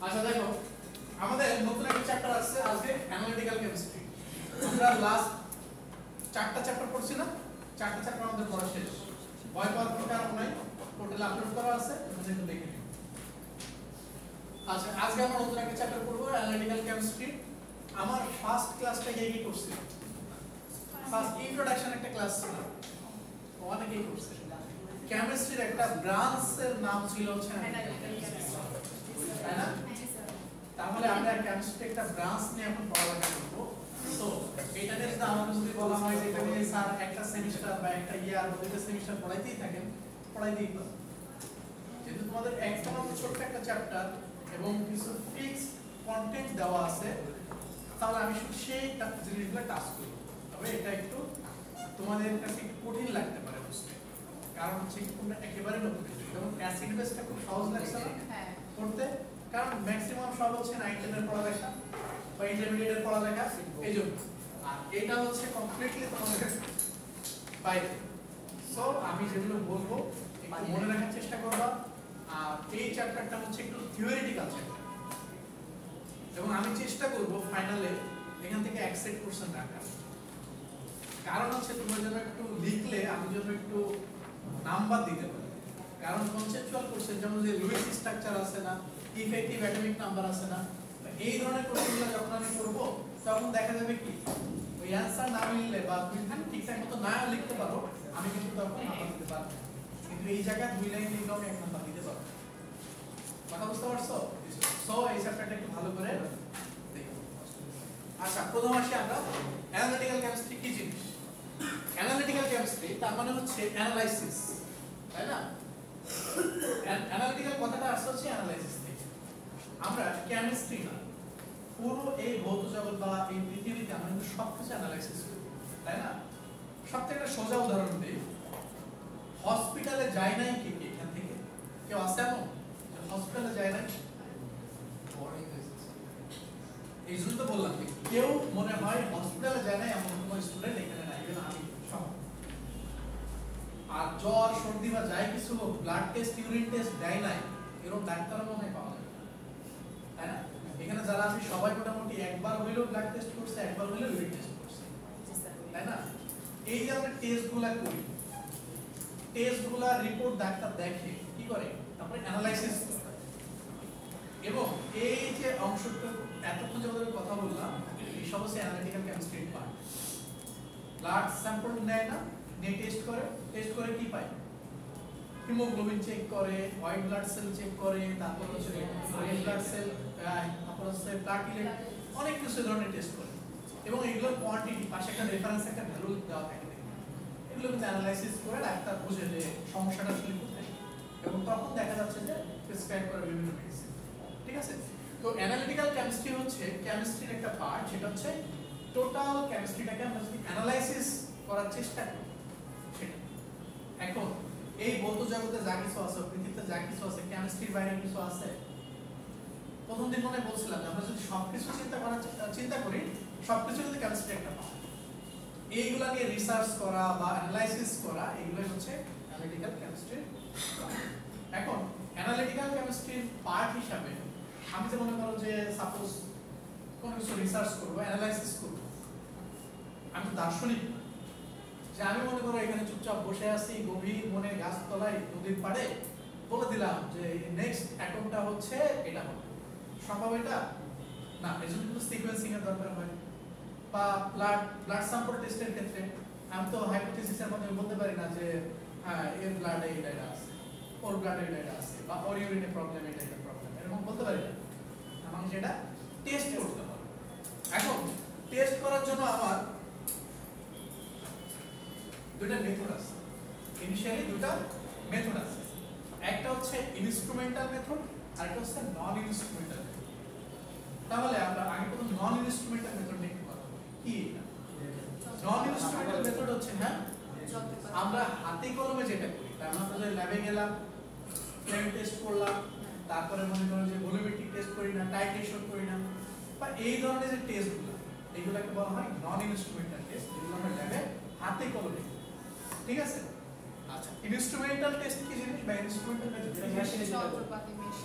আচ্ছা দেখো আমাদের নতুন একটা চ্যাপ্টার আসছে আজকে অ্যানালিটিক্যাল কেমিস্ট্রি। আমরা লাস্ট 4টা চ্যাপ্টার পড়ছি না, 4টা চ্যাপ্টার আমাদের পড়া শেষ। ভয় পাওয়ার কোনো কারণ নাই, টোটাল আপলোড করা আছে, তোমরা একটু দেখে নিও। আচ্ছা আজকে আমরা নতুন একটা চ্যাপ্টার পড়বো অ্যানালিটিক্যাল কেমিস্ট্রি। আমার ফার্স্ট ক্লাসটা কি করছি, ফার্স্ট ইন্ট্রোডাকশন একটা ক্লাস ছিল, অনেকেই করছে। কেমিস্ট্রির একটা ব্রাঞ্চের নাম ছিল হচ্ছে অ্যানালিটিক্যাল কেমিস্ট্রি, তাই না? তাহলে আমরা কেমিস্ট্রি একটা ব্রাঞ্চ নিয়ে এখন পড়ালেখা করব। তো এটা নিয়ে যদি আমাদের যদি বলা হয় যে এটা নিয়ে স্যার একটা সেমিস্টার বা একটা ইয়ার বা দুটো সেমিস্টার পড়াইতেই থাকেন, পড়াইতেই পারেন। যেহেতু তোমাদের একটা মাত্র ছোট্ট একটা চ্যাপ্টার এবং কিছু ফিক্সড কন্টেন্ট দেওয়া আছে, তাহলে আমি শুধু সেই জিনিসগুলো টাচ করব। তবে এটা একটু তোমাদের কাছে একটু কঠিন লাগতে পারে বুঝতে, কারণ হচ্ছে তোমরা একেবারে নতুন। যেমন অ্যাসিড বেসটা খুব সহজ লাগছে না পড়তে, কারণ ম্যাক্সিমাম সব হচ্ছে 9 10 এর পড়ালেখা বা ইন্টারমিডিয়েটের পড়ালেখা, এইজন্য। আর এটা হচ্ছে কমপ্লিটলি তোমাদের বাইরে। সো আমি যেগুলো বলবো একটু মনে রাখার চেষ্টা করবা। আর এই চ্যাপ্টারটা হচ্ছে একটু থিওরিটিক্যাল চ্যাপ্টার, এবং আমি চেষ্টা করব ফাইনালে এখান থেকে 100% রাখার। কারণ হচ্ছে তোমরা যেন একটু লিখলে আমি যেন একটু নাম্বার দিতে পারি। কারণ কনসেপচুয়াল কোশ্চেন যেমন যে লুইস স্ট্রাকচার আছে না, ইফেক্টিভ অ্যাটমিক নাম্বার আছে না, এই ধরনের কোশ্চেনগুলো যখন আমি করব তখন দেখা যাবে কি ওই অ্যানসার না মিললে বা তুমি ঠিকঠাক মতো না লিখতে পারো, আমি কিন্তু তখন নাম্বার দিতে পারবো। কিন্তু এই জায়গায় 2 লাইন লিখলে আমি 1 নাম্বার দিতে পারবো। কথা বুঝতে পারছো? সো এই চ্যাপ্টারটা একটু ভালো করে দেখো। আচ্ছা প্রথম আসি আমরা অ্যানালিটিক্যাল কেমিস্ট্রি কি জিনিস। অ্যানালিটিক্যাল কেমিস্ট্রি তার মানে হচ্ছে অ্যানালাইসিস, তাই না? অ্যানালিটিক্যাল কথাটা আসছে হচ্ছে অ্যানালাইসিস থেকে। আমরা কেমিস্ট্রি না, পুরো এই ভৌত জগৎ বা এই পৃথিবীতে আমরা কিন্তু সবকিছু অ্যানালাইসিস করি, তাই না? সবথেকে একটা সোজা উদাহরণ দিই, হসপিটালে যায় নাই কি এখান থেকে কেউ আসে এমন হসপিটালে যায় নাই? এই জন্য তো বললাম কেউ মনে হয় হসপিটালে যায় নাই এমন কোনো স্টুডেন্ট এখানে নাই, even আমি সহ। আর জ্বর সর্দি বা যাই কিছু হোক, ব্লাড টেস্ট ইউরিন টেস্ট দেয় নাই এরকম ডাক্তারও মনে হয় পাওয়া যায়, তাই না? এখানে যারা আছে সবাই মোটামুটি একবার হইলেও ব্লাড টেস্ট করছে, একবার হইলেও ইউরিন টেস্ট করছে, তাই না? এই যে আমরা টেস্টগুলো করি, টেস্টগুলো রিপোর্ট ডাক্তার দেখে কি করে, তারপরে অ্যানালাইসিস করে। এবং এই যে অংশটা এতক্ষণ যে আমাদের কথা বললাম, এই সব হচ্ছে অ্যানালিটিক্যাল কেমিস্ট্রির পার্ট। ব্লাড স্যাম্পল নেয় না, নিয়ে টেস্ট করে কি পায়? হিমোগ্লোবিন চেক করে, হোয়াইট ব্লাড সেল চেক করে, তারপর হচ্ছে রেড ব্লাড সেল, তারপর হচ্ছে প্লাটিলেট, অনেক কিছু ধরনের টেস্ট করে। এবং এগুলোর কোয়ান্টিটি পাশে একটা রেফারেন্স একটা ভ্যালু দেওয়া থাকে, এগুলো কিন্তু অ্যানালাইসিস করে ডাক্তার বুঝে যে সমস্যাটা আসলে কোথায়, এবং তখন দেখা যাচ্ছে যে প্রেসক্রাইব করে বিভিন্ন মেডিসিন। ঠিক আছে? তো অ্যানালিটিক্যাল কেমিস্ট্রি হচ্ছে কেমিস্ট্রির একটা পার্ট, সেটা হচ্ছে টোটাল কেমিস্ট্রিটাকে আমরা যদি অ্যানালাইসিস করার চেষ্টা করি সেটা। এখন এই ভৌত জগতে যা কিছু আছে, পৃথিবীতে যা কিছু আছে, কেমিস্ট্রির বাইরে কিছু আছে? প্রথম দিন মনে বলছিলাম যে আমরা যদি সবকিছু চিন্তা করি, সবকিছু কিন্তু কেমিস্ট্রি একটা পার্ট। এইগুলা নিয়ে রিসার্চ করা বা অ্যানালাইসিস করা, এগুলো হচ্ছে অ্যানালিটিক্যাল কেমিস্ট্রির। এখন অ্যানালিটিক্যাল কেমিস্ট্রির পার্ট হিসাবে আমি যে মনে করো যে সাপোজ কোন কিছু রিসার্চ করব, অ্যানালাইসিস করব, আমি তো দার্শনিক না যে আমি মনে করো এখানে চুপচাপ বসে আছি গভীর মনে গাছতলায় নদীর পাড়ে বলে দিলাম যে নেক্সট অ্যাটমটা হচ্ছে এটা হবে, সম্ভব এটা না। এর জন্য কিন্তু সিকোয়েন্সিং এর দরকার হয়। বা ব্লাড স্যাম্পল টেস্টের ক্ষেত্রে আমি তো হাইপোথিসিসের মাধ্যমে বলতে পারি না যে হ্যাঁ এর ব্লাডে এটা আছে, ওর ব্লাডে এটা আছে, বা ওর ইউরিনে প্রবলেম এটা প্রবলেম, এরকম বলতে পারি না। আমাকে সেটা টেস্ট করতে হবে। এখন টেস্ট করার জন্য আমার দুটো মেথড আছে, ইনিশিয়ালি দুটো মেথড আছে। একটা হচ্ছে ইনস্ট্রুমেন্টাল মেথড, আর একটা হচ্ছে নন ইনস্ট্রুমেন্টাল মেথড। তাহলে আমরা আগে প্রথম নন ইনস্ট্রুমেন্টাল মেথড নিয়ে কথা বলি। কি এটা নন ইনস্ট্রুমেন্টাল মেথড? হচ্ছে হ্যাঁ আমরা হাতে কলমে যেটা করি, তার মানে আমরা ল্যাবে গেলাম, ফ্লেম টেস্ট করলাম, তারপরে মনে করো যে ভলিউমেট্রিক টেস্ট করি না, টাইট্রেশন করি না, বা এই ধরনের যে টেস্টগুলো, এগুলোকে বলা হয় নন ইনস্ট্রুমেন্টাল টেস্ট, যেগুলো আমরা ল্যাবে হাতে কলমে। ঠিক আছে? আচ্ছা ইনস্ট্রুমেন্টাল টেস্ট কি জিনিস বা ইনস্ট্রুমেন্টাল মেথড? মেশিনে যেটা করি,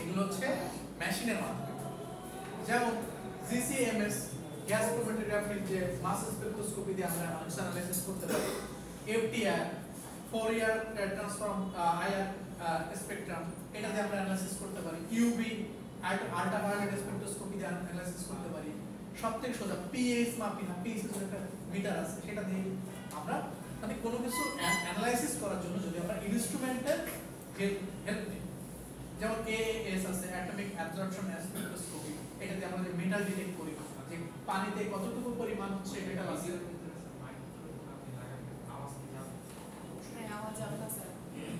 এগুলো হচ্ছে মেশিনের মাধ্যমে। যেমন জিসিএমএস গ্যাস ক্রোমাটোগ্রাফির যে মাস স্পেকট্রোস্কোপি দিয়ে আমরা আনসার অ্যানালাইসিস করতে পারি, FTI Fourier transform IR spectrum এটা দিয়ে আমরা অ্যানালাইসিস করতে পারি, ইউভি আল্ট্রাভায়োলেট স্পেকট্রোস্কোপি দিয়ে অ্যানালাইসিস করতে পারি। সবথেকে সোজা পিএইচ মাপি না, পিএইচ এর একটা মিটার আছে সেটা দিয়ে আমরা মানে কোনো কিছু অ্যানালাইসিস করার জন্য যদি আমরা ইনস্ট্রুমেন্টের হেল্প নিই, যেমন এএএস আছে অ্যাটমিক অ্যাবজর্পশন স্পেকট্রোস্কোপি, এটা দিয়ে আমরা যে মেটাল ডিটেক্ট করি যে পানিতে কতটুকু পরিমাণ হচ্ছে মেটাল আছে।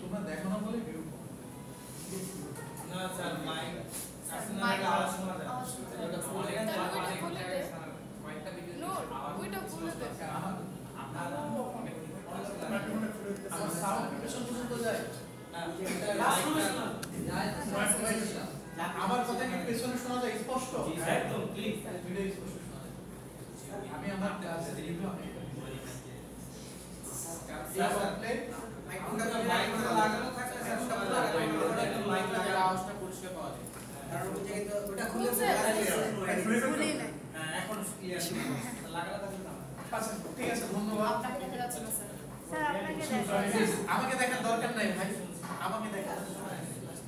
তোমরা দেখো না বলে ভিউ না স্যার মাইক আসলে আওয়াজ শোনা যায় এটা ফুলে গেছে মাইকটা দিকে ওইটা ফুলে দে আপনারা আমার সাউন্ড প্রিপারেশন পর্যন্ত যায় না মাইকটা আমার কথা কি পেছনে শোনা যায় স্পষ্ট? একদম ক্লিক ভিডিও স্পষ্ট শোনা যায়। আমি আমার ক্লাসে রিভিউ আমি মাইকটা লাগানো থাকলে স্যার সব লাগানো মাইক লাগালে আওয়াজটা পরিষ্কার পাওয়া যায় কারণ ওই জায়গায় তো ওটা খুলে ফুলে নাই হ্যাঁ এখন ক্লিয়ার লাগানো থাকলে না আচ্ছা ঠিক আছে ধন্যবাদ। আপনাকে দেখা যাচ্ছে না স্যার আপনাকে দেখা আমাকে দেখার দরকার নাই ভাই, আমাকে দেখা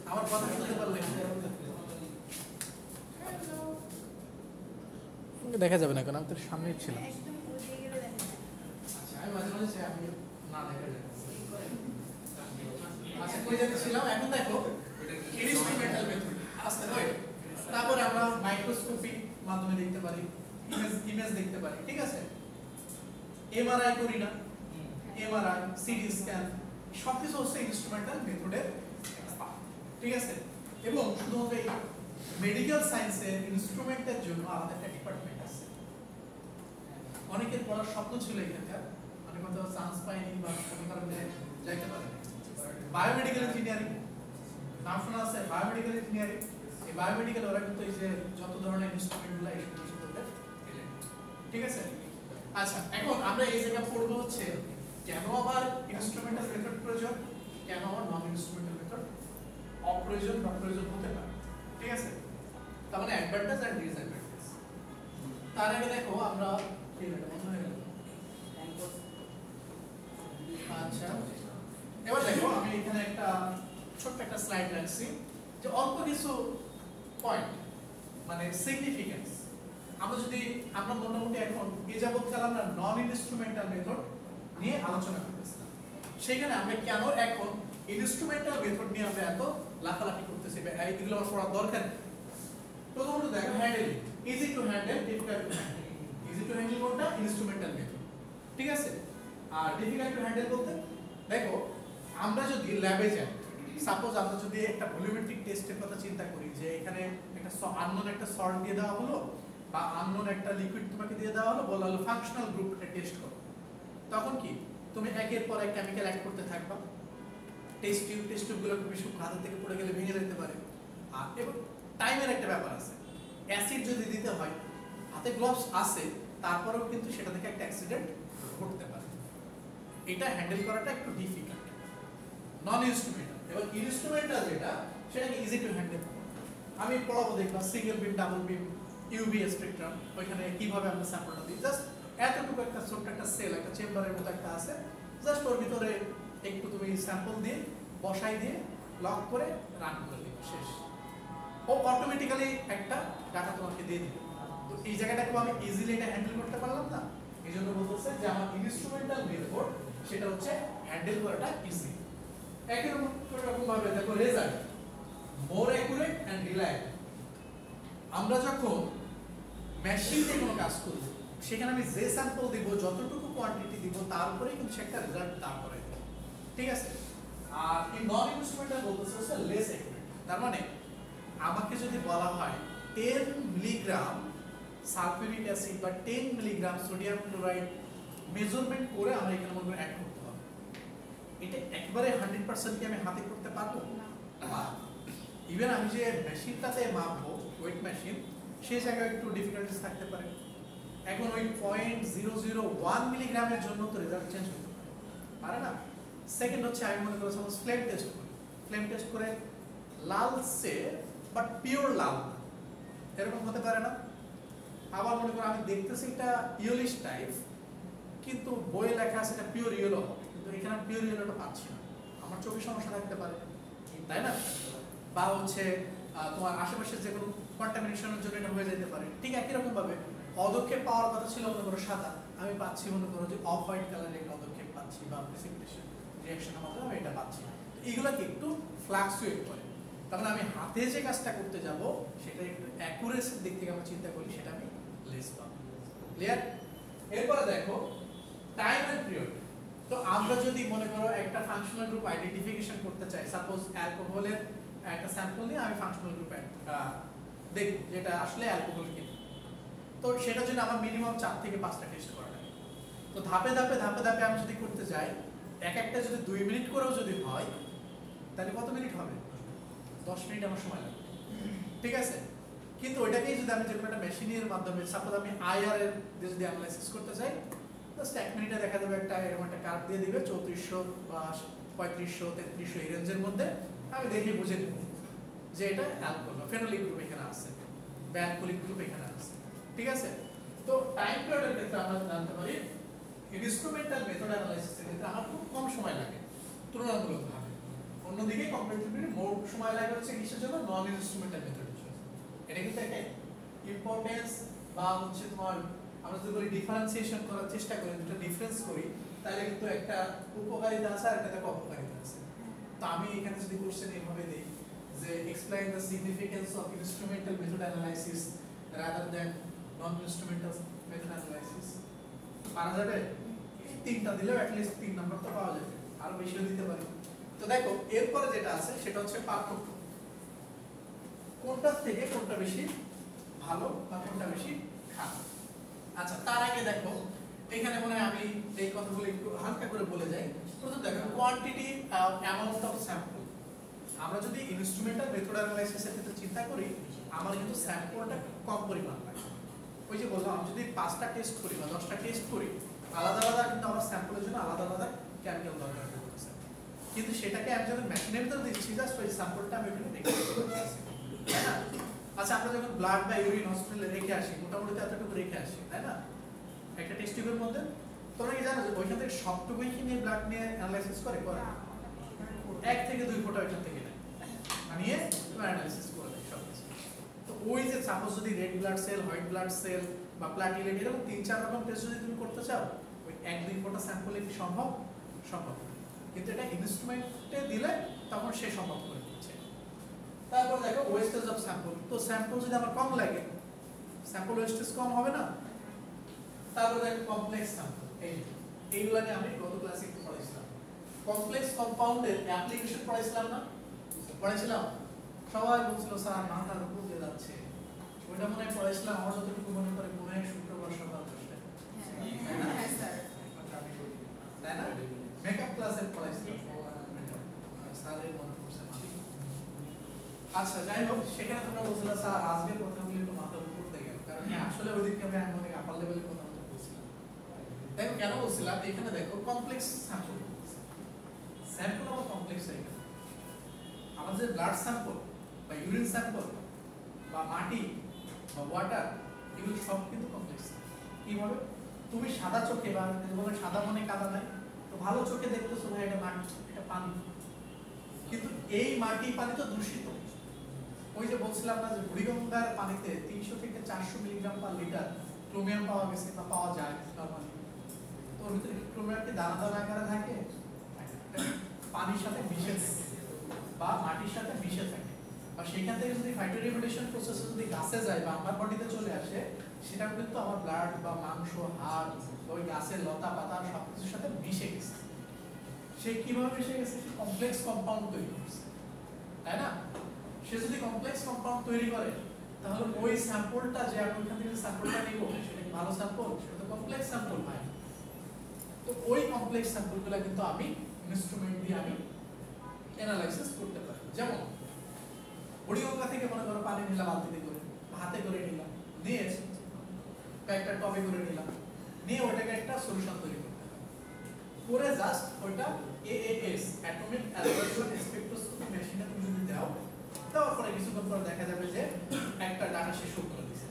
আমার কথা শুনতে পারলে দেখা যাবে না, কারণ আমি তোর সামনেই ছিলাম। একদম ওদিকে গেলে দেখা যায়। আচ্ছা আমি মাঝে মাঝে চাই আমি না দেখা যায়। আচ্ছা কই যাচ্ছিলাম? এখন দেখো ইনস্ট্রুমেন্টাল মেথড আস্তে হয়, তারপরে আমরা মাইক্রোস্কোপি মাধ্যমে দেখতে পারি, ইমেজ দেখতে পারি, ঠিক আছে? এমআরআই করি না, এমআরআই সিটি স্ক্যান সবকিছু হচ্ছে ইনস্ট্রুমেন্টাল মেথডের, ঠিক আছে? এবং শুধুমাত্র মেডিকেল সায়েন্সের ইনস্ট্রুমেন্টের জন্য আলাদা একটা ডিপার্টমেন্ট আছে। অনেকের পড়ার স্বপ্ন ছিল এখানকার, অনেক হয়তো চান্স পায়নি বা কোনো কারণে যাইতে পারেনি। বায়োমেডিক্যাল ইঞ্জিনিয়ারিং নাম শোনা আছে? বায়োমেডিক্যাল ইঞ্জিনিয়ারিং, এই বায়োমেডিক্যাল ওরা কিন্তু এই যে যত ধরনের ইনস্ট্রুমেন্টগুলো এই কিছু করতে, ঠিক আছে? আচ্ছা এখন আমরা এই জায়গা পড়বো হচ্ছে কেন আবার ইনস্ট্রুমেন্টাল মেথড প্রয়োজন, কেন আবার নন ইনস্ট্রুমেন্টাল মেথড অপ্রয়োজন বা প্রয়োজন হতে পারে, ঠিক আছে? তার মানে অ্যাডভান্টেজ এন্ড ডিসঅ্যাডভান্টেজ। তার আগে দেখো আমরা কি এটা বন্ধ হয়ে গেল। আচ্ছা এবার দেখো আমি এখানে একটা ছোট্ট একটা স্লাইড রাখছি যে অল্প কিছু পয়েন্ট মানে সিগনিফিকেন্স আমরা মোটামুটি এখন এই যাবৎকাল আমরা নন ইনস্ট্রুমেন্টাল মেথড নিয়ে আলোচনা করতেছিলাম, সেখানে আমরা কেন এখন ইনস্ট্রুমেন্টাল মেথড নিয়ে আমরা এত লাফালাফি করতেছি, এগুলো আমার পড়ার দরকার নেই। প্রথমত দেখো handle, easy to handle, difficult to handle. Easy to handle কোনটা? ইনস্ট্রুমেন্টাল মেথড, ঠিক আছে? আর ডিফিকাল্ট টু হ্যান্ডেল বলতে দেখো আমরা যদি ল্যাবে যাই, সাপোজ আমরা যদি একটা ভলিউমেট্রিক টেস্টের কথা চিন্তা করি যে এখানে একটা আননোন একটা সল্ট দিয়ে দেওয়া হলো বা আননোন একটা লিকুইড তোমাকে দিয়ে দেওয়া হলো, বলা হলো ফাংশনাল গ্রুপটা টেস্ট করো, তখন কি তুমি একের পর এক কেমিক্যাল অ্যাড করতে থাকবা। টেস্ট টিউবগুলো খুবই সূক্ষ্ম, হাত থেকে পড়ে গেলে ভেঙে যেতে পারে। আর এবং টাইমের একটা ব্যাপার আছে, অ্যাসিড যদি দিতে হয় হাতে গ্লোভস আছে তারপরেও কিন্তু সেটা থেকে একটা অ্যাক্সিডেন্ট ঘটতে পারে। এটা হ্যান্ডেল করাটা একটু ডিফিকাল্ট নন ইনস্ট্রুমেন্টাল। এবং ইনস্ট্রুমেন্টাল যেটা সেটাকে ইজি টু হ্যান্ডেল। আমি পড়াবো দেখবা সিঙ্গেল বিম, ডাবল বিম, ইউভি স্পেকট্রাম, ওইখানে কিভাবে আমরা স্যাম্পলটা দিই। জাস্ট এতটুকু একটা ছোট্ট একটা সেল, একটা চেম্বারের মতো একটা আছে, জাস্ট ওর ভিতরে একটু তুমি স্যাম্পল দিয়ে বসাই দিয়ে লক করে রান করে দিবে, শেষ। ও অটোমেটিক্যালি একটা ডাটা তোমাকে দিয়ে দিবে। তো এই জায়গাটাকে আমি ইজিলি এটা হ্যান্ডেল করতে পারলাম না, এই জন্য বলতেছে যে আমার ইনস্ট্রুমেন্টাল মেথড সেটা হচ্ছে হ্যান্ডেল করাটা ইজি। একই রকম ভাবে দেখো result more accurate and reliable. আমরা যখন মেশিনে কোনো কাজ করব সেখানে আমি যে স্যাম্পল দিব, যতটুকু কোয়ান্টিটি দিব তার উপরেই কিন্তু সেটা রেজাল্ট দাঁড় করাই দেবে, ঠিক আছে? আর এই নন ইনস্ট্রুমেন্টাল বলতেছে হচ্ছে লেস অ্যাকুরেট। তার মানে আমাকে যদি বলা হয় 10 মিলিগ্রাম সালফিউরিক অ্যাসিড বা 10 মিলিগ্রাম সোডিয়াম ক্লোরাইড মেজারমেন্ট করে আমার এখানে মনে করে অ্যাড করতে হবে, এটা একবারে 100% কি আমি হাতে করতে পারবো না। ইভেন আমি যে মেশিনটাতে মাপবো, ওয়েট মেশিন, সেই জায়গায় একটু ডিফিকাল্টিস থাকতে পারে। এখন ওই 0.001 মিলিগ্রামের জন্য তো রেজাল্ট চেঞ্জ হতে পারে না। সেকেন্ড হচ্ছে আমি মনে করি সাপোজ ফ্লেম টেস্ট করি, ফ্লেম টেস্ট করে লালচে বাট পিওর লাল, এরকম হতে পারে না? আবার মনে করো আমি দেখতেছি এটা ইয়েলিশ টাইপ, কিন্তু বইয়ে লেখা আছে এটা পিওর ইয়েলো হবে, কিন্তু এখানে পিওর ইয়েলোটা পাচ্ছি না, আমার চোখের সমস্যা থাকতে পারে, তাই না? বা হচ্ছে তোমার আশেপাশে যে কোনো কন্টামিনেশনের জন্য এটা হয়ে যেতে পারে। ঠিক একই রকম ভাবে অদক্ষেপ পাওয়ার কথা ছিল মনে করো সাদা, আমি পাচ্ছি মনে করো যে অফ হোয়াইট কালারের একটা অদক্ষেপ পাচ্ছি, বা প্রেসিপিটেশন রিঅ্যাকশনের মাধ্যমে আমি এটা পাচ্ছি না। এগুলোকে একটু ফ্লাকচুয়েট করে, তার মানে আমি হাতে যে কাজটা করতে যাব সেটা একটু অ্যাকুরেসির দিক থেকে আমরা চিন্তা করি, সেটা আমি লেস পাবো। ক্লিয়ার? এরপরে দেখো টাইম এন্ড পিরিয়ড। তো আমরা যদি মনে করো একটা ফাংশনাল গ্রুপ আইডেন্টিফিকেশন করতে চাই, সাপোজ অ্যালকোহলের একটা স্যাম্পল নিয়ে আমি ফাংশনাল গ্রুপ দেখব যেটা আসলে অ্যালকোহল কিনা, তো সেটার জন্য আমার মিনিমাম 4 থেকে 5টা টেস্ট করা লাগে। তো ধাপে ধাপে আমি যদি করতে যাই, এক একটা যদি 2 মিনিট করেও যদি হয়, তাহলে কত মিনিট হবে? 10 মিনিট আমার সময় লাগবে, ঠিক আছে? কিন্তু ওইটাকেই যদি আমি যেকোনো একটা মেশিনের মাধ্যমে, সাপোজ আমি আইআর এর যদি অ্যানালাইসিস করতে চাই, জাস্ট 1 মিনিটে দেখা যাবে একটা এরকম একটা কার্ভ দিয়ে দিবে 3400 বা 3500 3300 এই রেঞ্জের মধ্যে, আমি দেখে বুঝে নেব যে এটা অ্যালকোহল, ফেনোলিক গ্রুপ এখানে আছে, বা অ্যালকোহলিক গ্রুপ এখানে আছে, ঠিক আছে? তো টাইম পিরিয়ডের ক্ষেত্রে আমরা জানতে পারি ইনস্ট্রুমেন্টাল মেথড অ্যানালাইসিসের ক্ষেত্রে আমার খুব কম সময় লাগে তুলনামূলকভাবে। অন্যদিকে কম্পারেটিভলি মোর সময় লাগে হচ্ছে কিসের জন্য? নন ইনস্ট্রুমেন্টাল মেথডের জন্য। এটা কিন্তু একটা ইম্পর্টেন্স বা হচ্ছে তোমার আমরা যদি বলি ডিফারেন্সিয়েশন করার চেষ্টা করি, দুটো ডিফারেন্স করি, তাহলে কিন্তু একটা উপকারিতা আছে আর একটা অপকারিতা আছে। তো আমি এখানে যদি কোশ্চেন এইভাবে দেই যে explain the significance of instrumental method analysis rather than non instrumental method analysis, পারা যাবে? এই তিনটা দিলেও অ্যাট লিস্ট 3 নাম্বার তো পাওয়া যাবে, আরো বেশিও দিতে পারি। তো দেখো এরপরে যেটা আছে সেটা হচ্ছে পার্থক্য, কোনটা থেকে কোনটা বেশি ভালো বা কোনটা বেশি খারাপ। আচ্ছা, তার আগে দেখো এখানে মনে হয় আমি এই কথাগুলো একটু হালকা করে বলে যাই। প্রথম দেখো কোয়ান্টিটি অ্যামাউন্ট অফ স্যাম্পল। আমরা যদি ইনস্ট্রুমেন্টাল মেথড অ্যানালাইসিসের ক্ষেত্রে চিন্তা করি, আমার কিন্তু স্যাম্পলটা কম পরিমাণ লাগে। ওই যে বললাম আমি যদি 5টা টেস্ট করি বা 10টা টেস্ট করি, আলাদা আলাদা কিন্তু আমার স্যাম্পলের জন্য আলাদা আলাদা কেমিক্যাল দরকার পড়ছে, কিন্তু সেটাকে আমি যখন মেশিনের ভিতরে দিচ্ছি জাস্ট ওই স্যাম্পলটা আমি ওখানে রেখে দিচ্ছি, তাই না? আচ্ছা, আমরা যখন ব্লাড বা ইউরিন হসপিটালে রেখে আসি, মোটামুটি এতটুকু রেখে আসি, তাই না, একটা টেস্ট টিউবের মধ্যে। তোমরা কি জানো যে ওইখান থেকে সবটুকুই কি নিয়ে ব্লাড নিয়ে অ্যানালাইসিস করে? 1 থেকে 2 ফোঁটা ওইখান থেকে নেয়, নিয়ে তোমার অ্যানালাইসিস করে দেয় সব কিছু। তো ওই যে সাপোজ যদি red blood cell, white blood cell বা প্লাটিলেট এরকম 3-4 রকম টেস্ট যদি তুমি করতে চাও, ওই 1-2 ফোঁটা স্যাম্পলে কি সম্ভব? সম্ভব। কিন্তু এটা ইনস্ট্রুমেন্টে দিলে তখন সে সম্ভব করে দিচ্ছে। তারপর দেখো ওয়েস্টেজ অফ স্যাম্পল। তো স্যাম্পল যদি আমার কম লাগে, স্যাম্পল ওয়েস্টেজ কম হবে না? তারপর দেখো কমপ্লেক্স স্যাম্পল। এইগুলা নিয়ে আমি গত ক্লাসে একটু পড়াইছিলাম। কমপ্লেক্স কম্পাউন্ডের অ্যাপ্লিকেশন পড়াইছিলাম না? পড়াইছিলাম? সবাই বলছিল স্যার মাথার উপর দিয়ে যাচ্ছে। ওইটা মনে হয় পড়াইছিলাম, আমার যতটুকু মনে করে মনে হয় শুক্রবার সকাল 10টায়। হ্যাঁ স্যার, তাই না? মেকআপ ক্লাসে পড়াইছিলাম স্যারের মনে পড়ছে। আচ্ছা, যাই হোক, সেখানে তোমরা বলছিলা স্যার আজকের কথাগুলো একটু মাথার উপর দিয়ে গেল, কারণ আসলে ওই দিকে আমি অনেক আপার লেভেলের কথা বলছিলাম। দেখো কেন বলছিলাম, এখানে দেখো কমপ্লেক্স স্যাম্পল, স্যাম্পল আবার কমপ্লেক্স হয়ে গেল। আমাদের ব্লাড স্যাম্পল বা ইউরিন স্যাম্পল বা মাটি বা ওয়াটার, এগুলো সব কিন্তু কমপ্লেক্স। কিভাবে? তুমি সাদা চোখে বা সাদা মনে কাদা নাই, তো ভালো চোখে দেখতেছো ভাই এটা মাটি, এটা পানি, কিন্তু এই মাটি পানি তো দূষিত। ওই যে বলছিলাম না যে বুড়িগঙ্গার পানিতে 300 থেকে 400 মিলিগ্রাম পার লিটার ক্রোমিয়াম পাওয়া গেছে বা পাওয়া যায় নরমালি। তো ওর ভিতরে ক্রোমিয়াম কি দানা দানা আকারে থাকে? পানির সাথে মিশে থাকে বা মাটির সাথে মিশে থাকে, বা সেখান থেকে যদি ফাইটোরিভলিউশন প্রসেসে যদি গাছে যায় বা আমার বডিতে চলে আসে, সেটা কিন্তু আমার ব্লাড বা মাংস, হাড়, ওই গাছের লতা পাতা সবকিছুর সাথে মিশে গেছে। সে কিভাবে মিশে গেছে? সে কমপ্লেক্স কম্পাউন্ড তৈরি করছে, তাই না? সে যদি কমপ্লেক্স কম্পাউন্ড তৈরি করে, তাহলে ওই স্যাম্পলটা যে আমি ওখান থেকে স্যাম্পলটা নিব, সেটা কি ভালো স্যাম্পল? সেটা তো কমপ্লেক্স স্যাম্পল ভাই। তো ওই কমপ্লেক্স স্যাম্পলগুলো কিন্তু আমি ইনস্ট্রুমেন্ট দিয়ে আমি অ্যানালাইসিস করতে পারি। যেমন বুড়িগঙ্গা থেকে মনে করো পানি নিলাম বালতিতে করে, হাতে করে নিলাম, নিয়ে একটা টবে করে নিলাম, নিয়ে ওটাকে একটা সলিউশন তৈরি করতে হবে। করে জাস্ট ওইটা এএএস অ্যাটমিক অ্যালবার্টসন স্পেকট্রোস্কোপি মেশিনে তুমি যদি দাও, দেওয়ার পরে কিছুক্ষণ পরে দেখা যাবে যে একটা ডাটা সে শো করে দিচ্ছে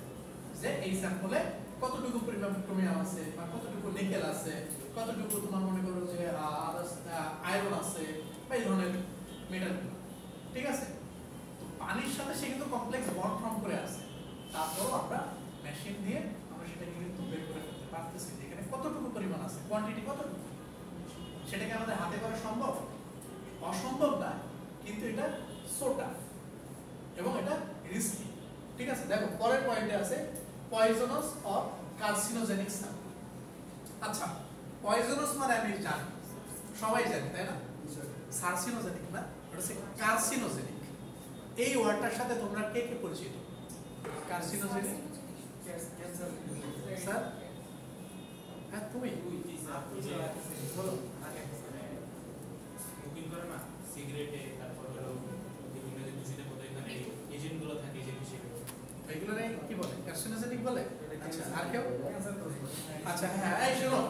যে এই স্যাম্পলে কতটুকু পরিমাণ ক্রোমিয়াম আছে বা কতটুকু নিকেল আছে, কতটুকু তোমার মনে করো যে আয়রন আছে বা এই ধরনের মেটালগুলো। ঠিক আছে, তো পানির সাথে সে কিন্তু কমপ্লেক্স বন্ড ফর্ম করে আছে, তারপরও আমরা মেশিন দিয়ে আমরা সেটাকে কিন্তু বের করে ফেলতে পারতেছি যে এখানে কতটুকু পরিমাণ আছে, কোয়ান্টিটি কতটুকু। সেটাকে আমাদের হাতে করা সম্ভব? অসম্ভব না, কিন্তু এটা সোটা এবং এটা রিস্কি। ঠিক আছে, দেখো পরের পয়েন্টে আছে পয়জনাস অর কার্সিনোজেনিক স্যাম্পল। আচ্ছা, পয়জনাস মানে আমি জানি, সবাই জানি তাই না? কার্সিনোজেনিক না, এটা হচ্ছে কার্সিনোজেনিক। এই ওয়ার্ডটার সাথে তোমরা কে কে পরিচিত? Carcinogenic sir? হ্যাঁ তুমি বলো। স্মোকিং করে না সিগারেটে, তারপর হলো বিভিন্ন যে দূষিত পদার্থ এজেন্টগুলো থাকে এজেন্ট হিসেবে, এগুলোরে কি বলে? কার্সিনোজেনিক বলে। আচ্ছা, আর কেউ? আচ্ছা হ্যাঁ, এই শোনো,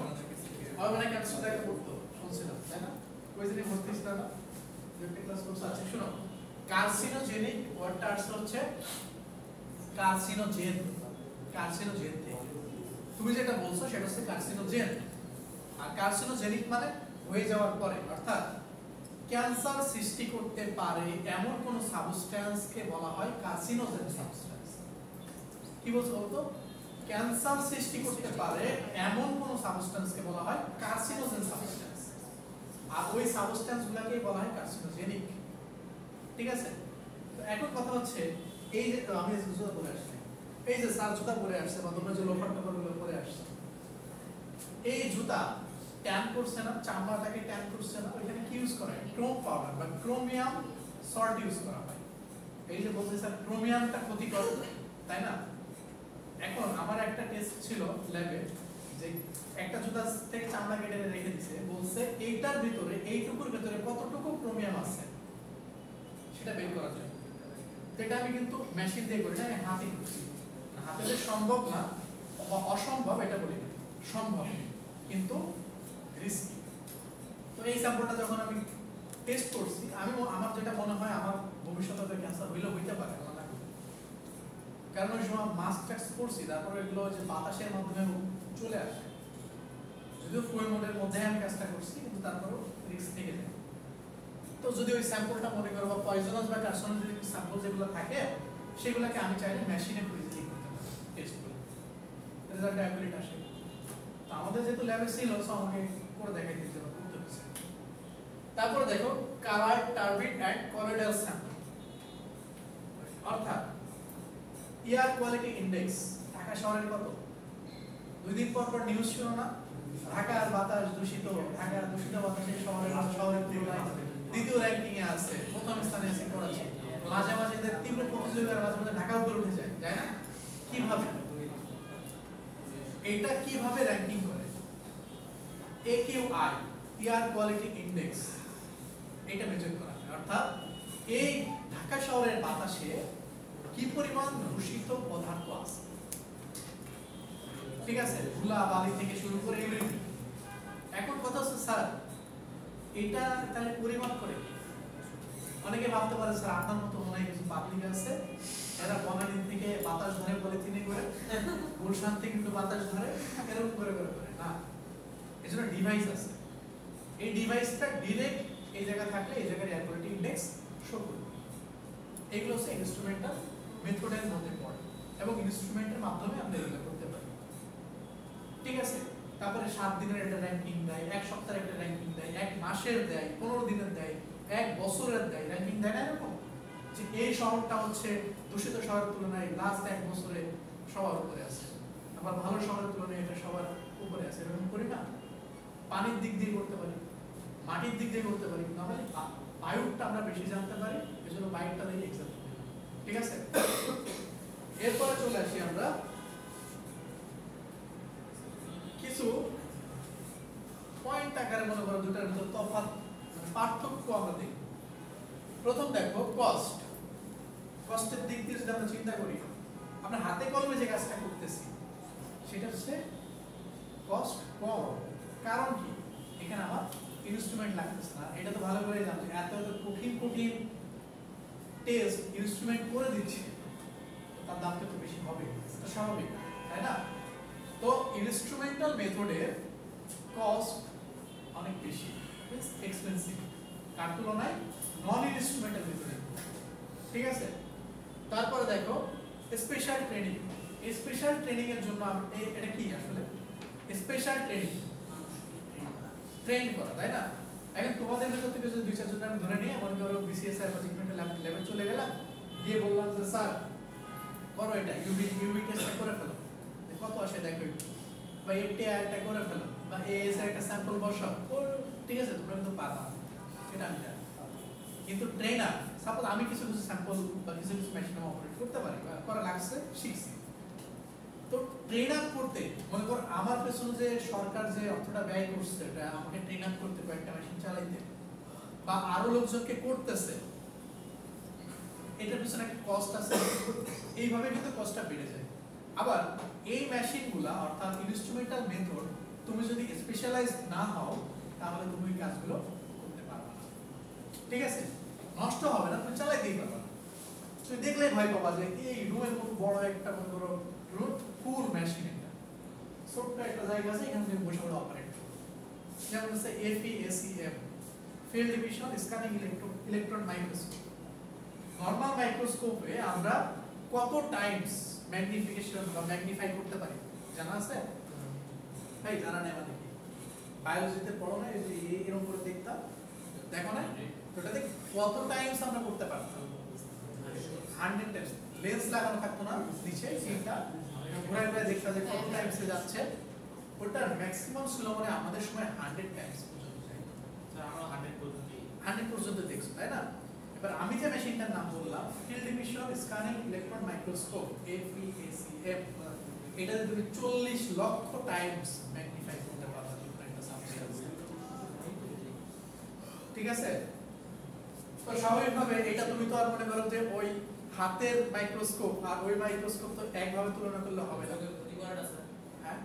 মানে ক্যান্সার দেখা পড়তো শুনছিলাম তাই না? ওই দিনে ভর্তি ছিল না, একটা ক্লাস করছে। আচ্ছা শোনো, কার্সিনোজেনিক ওয়ার্ডটা আসলে হচ্ছে কার্সিনোজেন। কার্সিনোজেন থেকে তুমি যেটা বলছো সেটা হচ্ছে কার্সিনোজেন, আর কার্সিনোজেনিক মানে হয়ে যাওয়ার পরে, অর্থাৎ ক্যান্সার সৃষ্টি করতে পারে এমন কোন সাবস্ট্যান্সকে বলা হয় কার্সিনোজেন সাবস্ট্যান্স। কি বলছো বলতো? ক্যান্সার সৃষ্টি করতে পারে এমন কোন সাবস্ট্যান্সকে বলা হয় কার্সিনোজেন সাবস্ট্যান্স, আর ওই সাবস্ট্যান্সগুলোকেই বলা হয় কার্সিনোজেনিক। ঠিক আছে, তো এখন কথা হচ্ছে এই যে আমি জুতা পরে আসছি, এই যে স্যার জুতা পরে আসছে বা তোমরা যে লোফার টোফারগুলো পরে আসছে, এই জুতা ট্যান করছে না, চামড়াটাকে ট্যান করছে না, ওইখানে কি ইউজ করা হয়? ক্রোম পাউডার বা ক্রোমিয়াম সল্ট ইউজ করা হয়। এই যে বলতে স্যার ক্রোমিয়ামটা ক্ষতিকর, তাই না? এখন আমার একটা টেস্ট ছিল ল্যাবে, যে একটা জুতা থেকে চামড়া কেটে রেখে দিছে, বলছে এইটার ভিতরে, এইটুকুর ভিতরে কতটুকু ক্রোমিয়াম আছে সেটা বের করা যায়। তো এটা আমি কিন্তু মেশিন দিয়ে করি না, আমি হাতে করছি। হাতে যে সম্ভব না বা অসম্ভব এটা বলি না, সম্ভব কিন্তু রিস্কি। তো এই স্যাম্পলটা যখন আমি টেস্ট করছি, আমি আমার যেটা মনে হয় আমার ভবিষ্যতে ক্যান্সার হইলেও হইতে পারে, আমার না, কারণ ওই সময় মাস্ক টাস্ক করছি, তারপরে এগুলো যে বাতাসের মাধ্যমে চলে আসে, যদিও ফুয়েল মোডের মধ্যে আমি কাজটা করছি, কিন্তু তারপরেও রিস্ক থেকে যায়। তো যদি ওই স্যাম্পলটা মনে করো বা পয়জনাস বা কার্সিনোজেনিক স্যাম্পল যেগুলো থাকে, সেগুলোকে আমি চাইলে মেশিনে ফ্রিজিং করতে পারি, টেস্ট করি, রেজাল্ট অ্যাকুরেট আসে। তো আমাদের যেহেতু ল্যাবে ছিল, সো আমাকে করে দেখাই দিতে হবে, করতে হচ্ছে। তারপরে দেখো কালার, টার্বিড এন্ড কলোয়েডাল স্যাম্পল, অর্থাৎ এয়ার কোয়ালিটি ইন্ডেক্স ঢাকা শহরের কত? 2 দিন পর পর নিউজ শুনো না, ঢাকার বাতাস দূষিত, ঢাকার দূষিত বাতাসে শহরের তুলনায় দ্বিতীয় র্যাঙ্কিং এ আছে, প্রথম স্থানে আছে করাচি। মাঝে মাঝে এদের তীব্র প্রতিযোগিতার মাঝে মাঝে ঢাকা উপরে উঠে যায়, তাই না? কিভাবে? এটা কিভাবে র্যাঙ্কিং করে? AQI, এয়ার কোয়ালিটি ইন্ডেক্স, এটা মেজার করা হয়। অর্থাৎ এই ঢাকা শহরের বাতাসে কি পরিমাণ দূষিত পদার্থ আছে, ঠিক আছে, ধুলা বালি থেকে শুরু করে এভরিথিং। এখন কথা হচ্ছে স্যার এটা তাহলে পরিমাপ করে কি? অনেকে ভাবতে পারে স্যার আপনার মতো মনে হয় কিছু পাবলিক আছে, এরা বনানী থেকে বাতাস ধরে পলিথিনে করে, গুলশান থেকে একটু বাতাস ধরে, এরকম করে করে করে না। এজন্য ডিভাইস আছে, এই ডিভাইসটা ডিরেক্ট এই জায়গা থাকলে এই জায়গার এয়ার কোয়ালিটি ইন্ডেক্স শো করবে। এগুলো হচ্ছে ইনস্ট্রুমেন্টাল মেথডের মধ্যে পড়ে এবং ইনস্ট্রুমেন্টের মাধ্যমে আমরা এগুলো করতে পারি। ঠিক আছে, তারপরে 7 দিনের একটা র্যাঙ্কিং দেয়, 1 সপ্তাহের একটা র্যাঙ্কিং দেয়, 1 মাসের দেয়, 15 দিনের দেয়, 1 বছরের দেয়, র্যাঙ্কিং দেয় না এরকম, যে এই শহরটা হচ্ছে দূষিত শহরের তুলনায় লাস্ট 1 বছরে সবার উপরে আছে, আবার ভালো শহরের তুলনায় এটা সবার উপরে আছে। এরকম করি না? পানির দিক দিয়ে করতে পারি, মাটির দিক দিয়ে করতে পারি, না হলে বায়ুটা আমরা বেশি জানতে পারি, এজন্য বায়ুটা দিয়ে এক্সাম করতে পারি। ঠিক আছে, এরপরে চলে আসি আমরা কিছু পয়েন্ট আকারে, মনে করো দুটার ভিতর তফাৎ পার্থক্য আমরা দেখব। প্রথম দেখো কস্ট। কস্টের দিক দিয়ে যদি আমরা চিন্তা করি, আমরা হাতে কলমে যে কাজটা করতেছি সেটা হচ্ছে কস্ট কম। কারণ কি? এখানে আমার ইনস্ট্রুমেন্ট লাগতেছে না, এটা তো ভালো করে জানছি, এত এত কঠিন কঠিন টেস্ট ইনস্ট্রুমেন্ট করে দিচ্ছে, তার দামটা তো বেশি হবে, এটা স্বাভাবিক, তাই না? তো ইনস্ট্রুমেন্টাল মেথডের কস্ট অনেক বেশি, এক্সপেন্সিভ কার তুলনায় নন ইনস্ট্রুমেন্টাল মেথডের। ঠিক আছে, তারপরে দেখো স্পেশাল ট্রেনিং। স্পেশাল ট্রেনিং এর জন্য এটা কি আসলে স্পেশাল ট্রেনিং, ট্রেন করা, তাই না? এখন তোমাদের ভেতর থেকে যদি দুই চারজন আমি ধরে নিয়ে মনে করো বিসিএস এর প্রজেক্টমেন্টাল লেভেল চলে গেলাম, গিয়ে বললাম যে স্যার করো এটা, ইউবি টেস্টটা করে ফেলো, কত আসে দেখো, বা এফটিআই এটা করে ফেলো, বা এএস এর একটা স্যাম্পল বসাও, ঠিক আছে তোমরা কিন্তু পারবা, সেটা আমি জানি। কিন্তু ট্রেনার, সাপোজ আমি কিছু কিছু স্যাম্পল বা কিছু কিছু মেশিন অপারেট করতে পারি বা করা লাগছে, শিখছি, তো ট্রেন আপ করতে মনে করো আমার পেছনে যে সরকার যে অর্থটা ব্যয় করছে এটা আমাকে ট্রেন আপ করতে কয়েকটা মেশিন চালাইতে বা আরো লোকজনকে করতেছে, এটার পিছনে একটা কস্ট আছে, এইভাবে কিন্তু কস্টটা বেড়ে যায়। আবার এই মেশিনগুলা অর্থাৎ ইনস্ট্রুমেন্টাল মেথড তুমি যদি স্পেশালাইজড না হও তাহলে তুমি এই কাজগুলো করতে পারবে না, ঠিক আছে? নষ্ট হবে না, তুমি চালাইতেই পারবে না। তুমি দেখলে ভয় পাবা যে এই রুমের মতো বড় একটা মনে করো রুম ফুল মেশিন, একটা ছোট্ট একটা জায়গা আছে, এখান থেকে বসে বসে অপারেট করো, যেমন হচ্ছে FESEM, field division scanning electron microscope. Normal মাইক্রোস্কোপে আমরা কত টাইমস ম্যাগনিফিকেশন বা ম্যাগনিফাই করতে পারি জানা আছে? ভাই জানা নেই আমাদের কি বায়োলজিতে পড়ো না, এই যে এরকম করে দেখতাম, দেখো না ওটাতে কত টাইমস আমরা করতে পারতাম? 100 টাইমস। লেন্স লাগানো থাকতো না নিচে, সিনটা ঘুরে ঘুরে দেখতে যে কত টাইমসে যাচ্ছে, ওটার ম্যাক্সিমাম ছিল মানে আমাদের সময় 100 টাইমস পর্যন্ত যায়, স্যার আমরা 100 পর্যন্ত দেখছো, তাই না? এবার আমি যে মেশিনটার নাম বললাম field division scanning electron microscope, FESEM, এটাতে তুমি 40 লক্ষ টাইমস ম্যাগনিফাই করতে পারবে একটা সাবস্টেন্স, ঠিক আছে? তো স্বাভাবিকভাবে এটা তুমি তো আর মনে করো যে ওই হাতের মাইক্রোস্কোপ আর ওই মাইক্রোস্কোপ তো একভাবে তুলনা করলে হবে না, হ্যাঁ?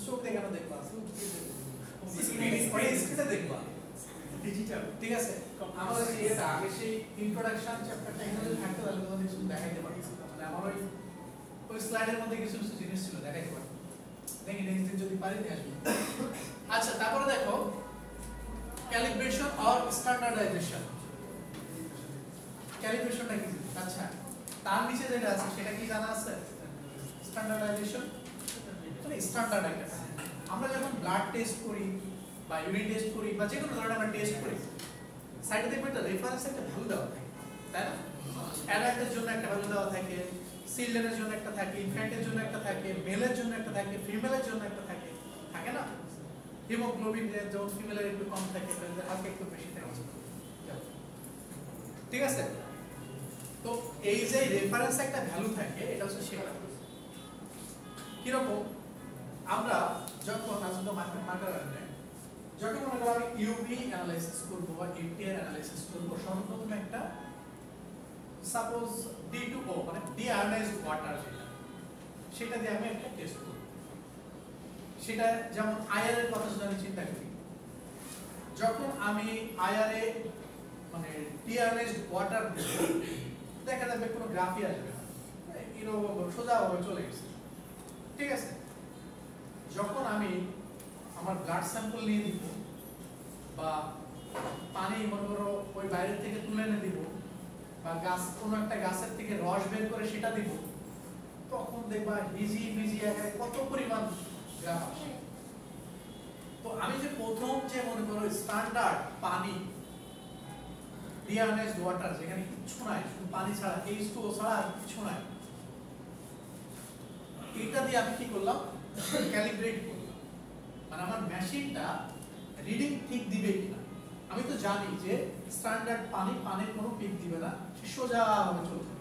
চোখ দেখে না দেখবা, স্ক্রিনে দেখবা, ডিজিটাল, ঠিক আছে? আমাদের এটা আগে সেই ইন্ট্রোডাকশন চ্যাপ্টারটা এখানে থাকতে তাহলে তোমাদের কিছু দেখাইতে পারি, মানে আমার ওই স্লাইডের মধ্যে কিছু কিছু জিনিস ছিল দেখাইতে পারি, দেখি নেক্সট দিন যদি পারি নিয়ে আসবো। আচ্ছা, তারপরে দেখো ক্যালিব্রেশন অর স্ট্যান্ডার্ডাইজেশন। ক্যালিব্রেশনটা কি? আচ্ছা, তার নিচে যেটা আছে সেটা কি জানা আছে? স্ট্যান্ডার্ডাইজেশন মানে স্ট্যান্ডার্ড একটা, আমরা যখন ব্লাড টেস্ট করি বা ইউরিন টেস্ট করি বা যে কোনো ধরনের আমরা টেস্ট করি, সাইডে দেখবে একটা রেফারেন্স একটা ভ্যালু দেওয়া থাকে, তাই না? অ্যাডাল্টের জন্য একটা ভ্যালু দেওয়া থাকে, চিলড্রেনের জন্য একটা থাকে, ইনফ্যান্টের জন্য একটা থাকে, মেলের জন্য একটা থাকে, ফিমেলের জন্য একটা থাকে, থাকে না? হিমোগ্লোবিন যেমন ফিমেলের একটু কম থাকে, হালকা একটু বেশি থাকে, ঠিক আছে? তো এই যে রেফারেন্স একটা ভ্যালু থাকে, এটা হচ্ছে সেটা। কিরকম? আমরা যখন আসলে মার্কার যখন মনে করো আমি ইউভি অ্যানালাইসিস করব বা এপিআই অ্যানালাইসিস করব, সর্বপ্রথম একটা সাপোজ D2O মানে ডিআয়োনাইজড ওয়াটার, সেটা দিয়ে আমি একটা টেস্ট করব। সেটা যেমন আইআর এর কথা যদি আমি চিন্তা করি, যখন আমি আইআর এ মানে ডিআয়োনাইজড ওয়াটার দেখা যাবে কোনো গ্রাফই আসবে না, এরকম সোজাভাবে চলে গেছে, ঠিক আছে? যখন আমি আমার ব্লাড স্যাম্পল নিয়ে দিব বা পানি মনে করো ওই বাইরে থেকে তুলে এনে দিব বা গাছ কোনো একটা গাছের থেকে রস বের করে সেটা দিব, তখন দেখবা ভিজি ভিজি একেবারে কত পরিমাণ গ্রাফ আসে। তো আমি যে প্রথম যে মনে করো স্ট্যান্ডার্ড পানি ডিআয়োনাইজড ওয়াটার, যেখানে কিছু নাই, শুধু পানি ছাড়া, H2O ছাড়া আর কিছু নাই, এটা দিয়ে আমি কি করলাম? ক্যালিব্রেট করলাম, মানে আমার মেশিনটা রিডিং ঠিক দিবে কিনা। আমি তো জানি যে স্ট্যান্ডার্ড পানির কোনো পিক দিবে না, সে সোজা ভাবে চলবে,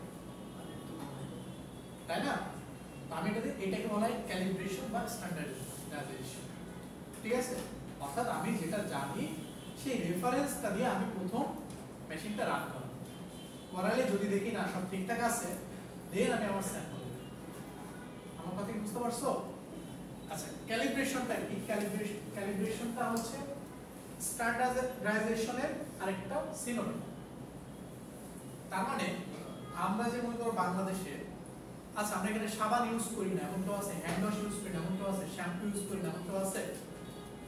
তাই না? তো আমি এটাকে বলা হয় ক্যালিব্রেশন বা স্ট্যান্ডার্ডাইজেশন, ঠিক আছে? অর্থাৎ আমি যেটা জানি সেই রেফারেন্সটা দিয়ে আমি প্রথম মেশিনটা রান করব, করালে যদি দেখি না সব ঠিকঠাক আছে, দেন আমি আমার স্যাম্পল দেব। আমার কথা কি বুঝতে পারছো? আচ্ছা, ক্যালিব্রেশনটা কি? ক্যালিব্রেশনটা হচ্ছে স্ট্যান্ডার্ডাইজেশনের আরেকটা সিনোনিম, তার মানে আমরা যে মনে করো বাংলাদেশে আচ্ছা আমরা এখানে সাবান ইউজ করি না, এমন কেউ আছে? হ্যান্ড ওয়াশ ইউজ করি না, এমন কেউ আছে? শ্যাম্পু ইউজ করি না, এমন কেউ আছে?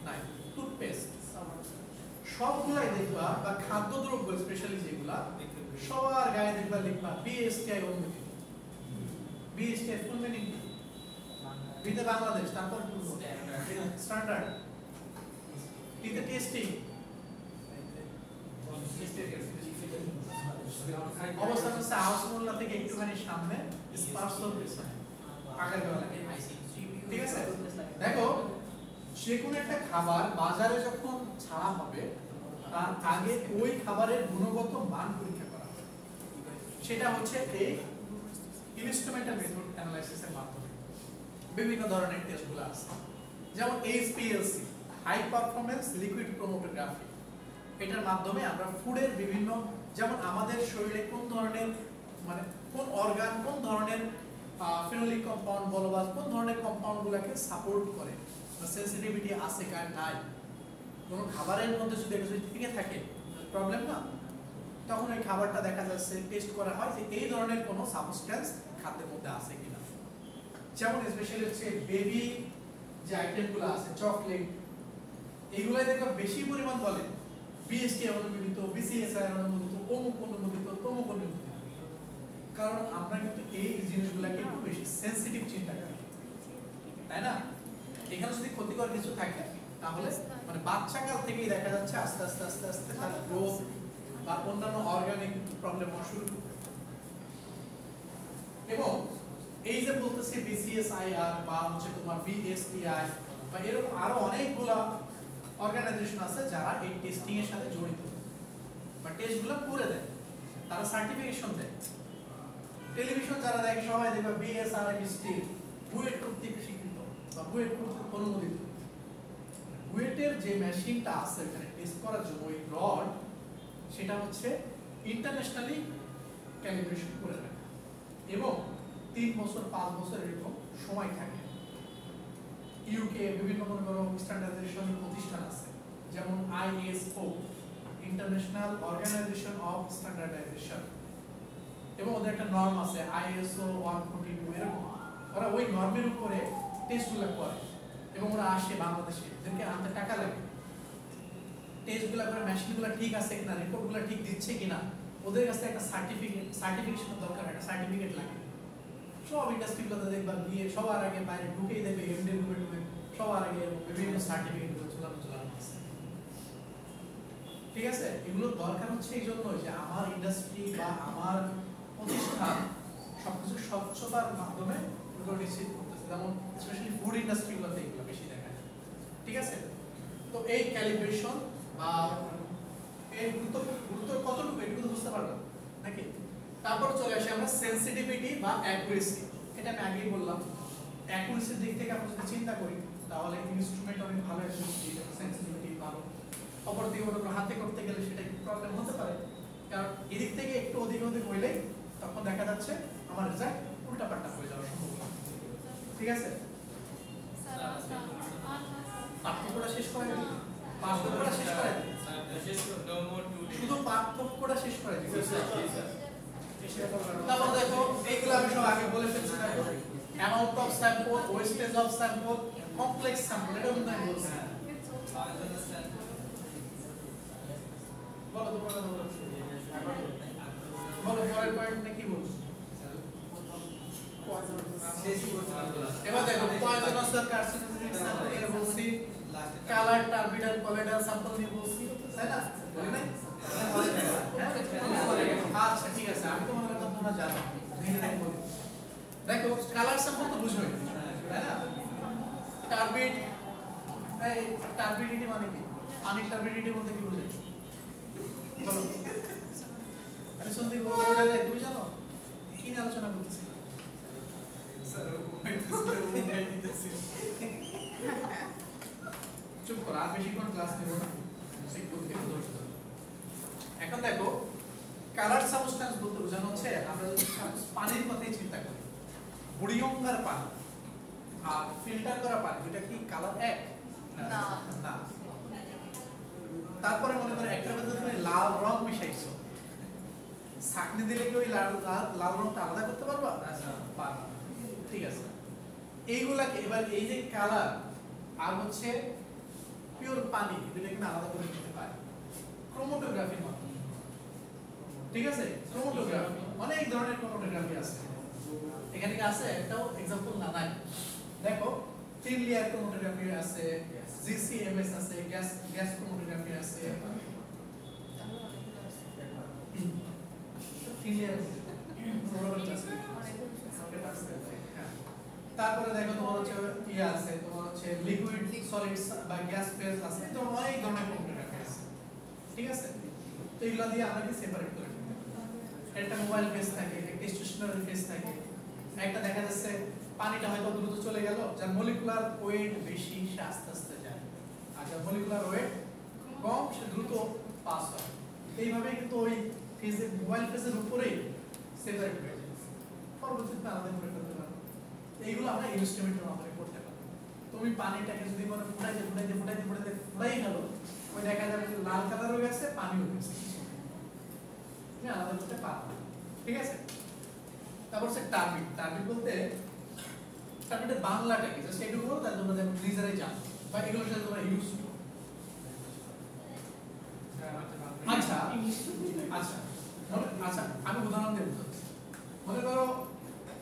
নাই। টুথপেস্ট সবগুলাই দেখবা, বা খাদ্যদ্রব্য স্পেশালি যেগুলা সবার গায়ে দেখবা লিখবা বিএসটিআই অনুমোদিত। বিএসটিআই ফুল মিনিং কি? বিতে বাংলাদেশ, তারপর স্ট্যান্ডার্ড, টিতে টেস্টিং, অবস্থান হচ্ছে আউসমোল্লা থেকে একটুখানি সামনে স্পার্সল পেছনে আগার বেলা। ঠিক আছে, দেখো যে কোনো একটা খাবার বাজারে যখন ছাড়া হবে তার আগে ওই খাবারের গুণগত মান পরীক্ষা করা হবে। সেটা হচ্ছে এই ইনস্ট্রুমেন্টাল মেথড অ্যানালাইসিসের মাধ্যমে। বিভিন্ন ধরনের টেস্টগুলো আছে, যেমন HPLC, high performance liquid chromatography. এটার মাধ্যমে আমরা ফুডের বিভিন্ন, যেমন আমাদের শরীরে কোন ধরনের মানে কোন অর্গান কোন ধরনের ফেনোলিক কম্পাউন্ড বলো বা কোন ধরনের কম্পাউন্ডগুলোকে সাপোর্ট করে বা সেনসিটিভিটি আছে কার নাই, কোনো খাবারের মধ্যে যদি এটা যদি থেকে থাকে প্রবলেম না, তখন ওই খাবারটা দেখা যাচ্ছে টেস্ট করা হয় যে এই ধরনের কোনো সাবস্টেন্স খাদ্যের মধ্যে আছে কিনা। যেমন স্পেশালি হচ্ছে বেবি যে আইটেমগুলো আছে, চকলেট, এইগুলাই দেখো বেশি পরিমাণ বলে বিএসটিআই অনুমোদিত, বিসিএসআই অনুমোদিত, অমুক অনুমোদিত, তমুক অনুমোদিত। কারণ আমরা কিন্তু এই জিনিসগুলোকে একটু বেশি সেনসিটিভ চিন্তা করি, তাই না? এখানে যদি ক্ষতিকর কিছু থাকে তাহলে মানে বাচ্চাকাল থেকেই দেখা যাচ্ছে আস্তে আস্তে আস্তে আস্তে তার গ্রোথ বা অন্যান্য অর্গানিক প্রবলেম হওয়া শুরু করে। এবং এই যে বলতেছে বিসিএসআইআর বা হচ্ছে তোমার বিএসটিআই বা এরকম আরো অনেকগুলা অর্গানাইজেশন আছে যারা এই টেস্টিং এর সাথে জড়িত বা টেস্টগুলো করে দেয়, তারা সার্টিফিকেশন দেয়। টেলিভিশন যারা দেখে সবাই দেখবে বিএসআরএমএসটি বুয়েট কর্তৃক স্বীকৃত বা বুয়েট কর্তৃক অনুমোদিত। বুয়েটের যে মেশিনটা আছে এখানে টেস্ট করার জন্য ওই রড, সেটা হচ্ছে ইন্টারন্যাশনালি ক্যালিব্রেশন করে রাখা এবং 3 বছর 5 বছর এরকম সময় থাকে। ইউকে বিভিন্ন মনে করো স্ট্যান্ডার্ডাইজেশন প্রতিষ্ঠান আছে, যেমন ISO, international organization of standardization, এবং ওদের একটা নর্ম আছে আইএসও 142 এরকম। ওরা ওই নর্মের উপরে টেস্টগুলো করে এবং ওরা আসে বাংলাদেশে, এদেরকে আনতে টাকা লাগে। টেস্টগুলো করে মেশিনগুলো ঠিক আছে কিনা, রিপোর্টগুলো ঠিক দিচ্ছে কিনা, ওদের কাছে একটা সার্টিফিকেশন দরকার, একটা সার্টিফিকেট লাগে। সব ইন্ডাস্ট্রিগুলোতে দেখবা গিয়ে সবার আগে বাইরে ঢুকেই দেবে এমডি রুমে ঢুকে সবার আগে বিভিন্ন সার্টিফিকেটগুলো ঝুলানো আছে। ঠিক আছে, এগুলো দরকার হচ্ছে এই জন্য যে আমার ইন্ডাস্ট্রি বা আমার প্রতিষ্ঠান সবকিছু স্বচ্ছতার মাধ্যমে এগুলো নিশ্চিত করতেছে, যেমন স্পেশালি ফুড ইন্ডাস্ট্রিগুলোতে এগুলো বেশি দেখা যায়। ঠিক আছে, তো এই ক্যালিব্রেশন বা এর গুরুত্ব কতটুকু এটুকু তো বুঝতে পারলাম নাকি? তারপর চলে আসে আমরা সেনসিটিভিটি বা অ্যাকুরেসি। এটা আমি আগেই বললাম, অ্যাকুরেসির দিক থেকে আমরা যদি চিন্তা করি তাহলে ইনস্ট্রুমেন্ট অনেক ভালো, সেনসিটিভিটি ভালো। অপরদিকে ওটা হাতে করতে গেলে সেটা একটু প্রবলেম হতে পারে, কারণ এদিক থেকে একটু অধিক হইলেই তখন দেখা যাচ্ছে আমার রেজাল্ট উল্টাপাল্টা হয়ে যাওয়ার সম্ভাবনা। ঠিক আছে, পার্থক্যটা শেষ করে দিই, পার্থক্যটা শেষ করে দিই, শুধু পার্থক্যটা শেষ করে দিই। তারপর দেখো এইগুলো আমি সব আগে বলে ফেলছি, দেখো amount of sample, wastage of sample, complex sample, এটা কিন্তু আমি বলছি। বলো তোমরা বলো পরের পয়েন্টে কি বলছো? এবার দেখো পয়জনাস আর কার্সিনোজেনিক স্যাম্পল নিয়ে বলছি, কালার টার্বিডাল কলেডাল স্যাম্পল নিয়ে বলছি, তাই না? বলি নাই? আচ্ছা ঠিক আছে, আমি তো মনে করতাম তোমরা জানো, দেখো কালার স্যাম্পল তো বুঝবে, তাই না? টার্বিড, এই টার্বিডিটি মানে কি? পানির টার্বিডিটি বলতে কি বোঝায়? বলো। আরে সন্দীপ বলে দেয়, তুমি জানো কি নিয়ে আলোচনা করতেছি? চুপ করো, আর বেশিক্ষণ ক্লাস নেব না, এখন দেখো কালার সাবস্টেন্স বলতে বোঝানো হচ্ছে আমরা যদি পানির কথাই চিন্তা করি, বুড়িয়ঙ্গার পানি আর ফিল্টার করা পানি, এটা কি কালার এক? না না। তারপরে মনে করো একটা মধ্যে তুমি লাল রং মিশাইছো, ছাঁকনি দিলে কি ওই লাল লাল রংটা আলাদা করতে পারবা? পারবা। ঠিক আছে, এইগুলাকে এবার এই যে কালার আর হচ্ছে পিওর পানি দুটো কিন্তু আলাদা করে নিতে পারে ক্রোমাটোগ্রাফির মাধ্যমে। ঠিক আছে, ক্রোমাটোগ্রাফি অনেক ধরনের ক্রোমাটোগ্রাফি আছে। এখানে কি আছে একটাও এক্সাম্পল না নাই? দেখো থিন লেয়ার ক্রোমাটোগ্রাফি আছে, জিসিএমএস আছে, গ্যাস ক্রোমাটোগ্রাফি আছে। থিন লেয়ার তারপরে দেখো তোমার হচ্ছে ইয়ে আছে, তোমার হচ্ছে লিকুইড সলিড বা গ্যাস ফেজ আছে, তো অনেক ধরনের ক্রোমাটোগ্রাফি আছে। ঠিক আছে, তো এগুলো দিয়ে আমরা কি সেপারেট করে নিতে পারি। একটা মোবাইল ফেজ থাকে, একটা স্টেশনারি ফেজ থাকে, একটা দেখা যাচ্ছে পানিটা হয়তো দ্রুত চলে গেল, যার মলিকুলার ওয়েট বেশি সে আস্তে আস্তে যায়, আর যার মলিকুলার ওয়েট কম সে দ্রুত পাস হয়। এইভাবে কিন্তু ওই ফেজের মোবাইল ফেজের উপরেই সেপারেট হয়ে যায়, পরবর্তীতে আলাদা করে ফেলতে পারো। এইগুলো আমরা ইনস্ট্রুমেন্টের মাধ্যমে করতে পারি। তুমি পানিটাকে যদি মনে ফুটাইতে ফুটাই গেল, ওই দেখা যাবে যে লাল কালার হয়ে গেছে, পানিও গেছে, তুমি আলাদা করতে পারবে। ঠিক আছে, তারপর হচ্ছে টার্বিন। টার্বিন বলতে টার্বিনের বাংলাটা কি জাস্ট একটু বলো, তাহলে তোমরা যেন নিজেরাই জানো বা এগুলোর সাথে তোমরা ইউজ করো। আচ্ছা আচ্ছা আচ্ছা, আমি উদাহরণ দিয়ে বুঝাচ্ছি। মনে করো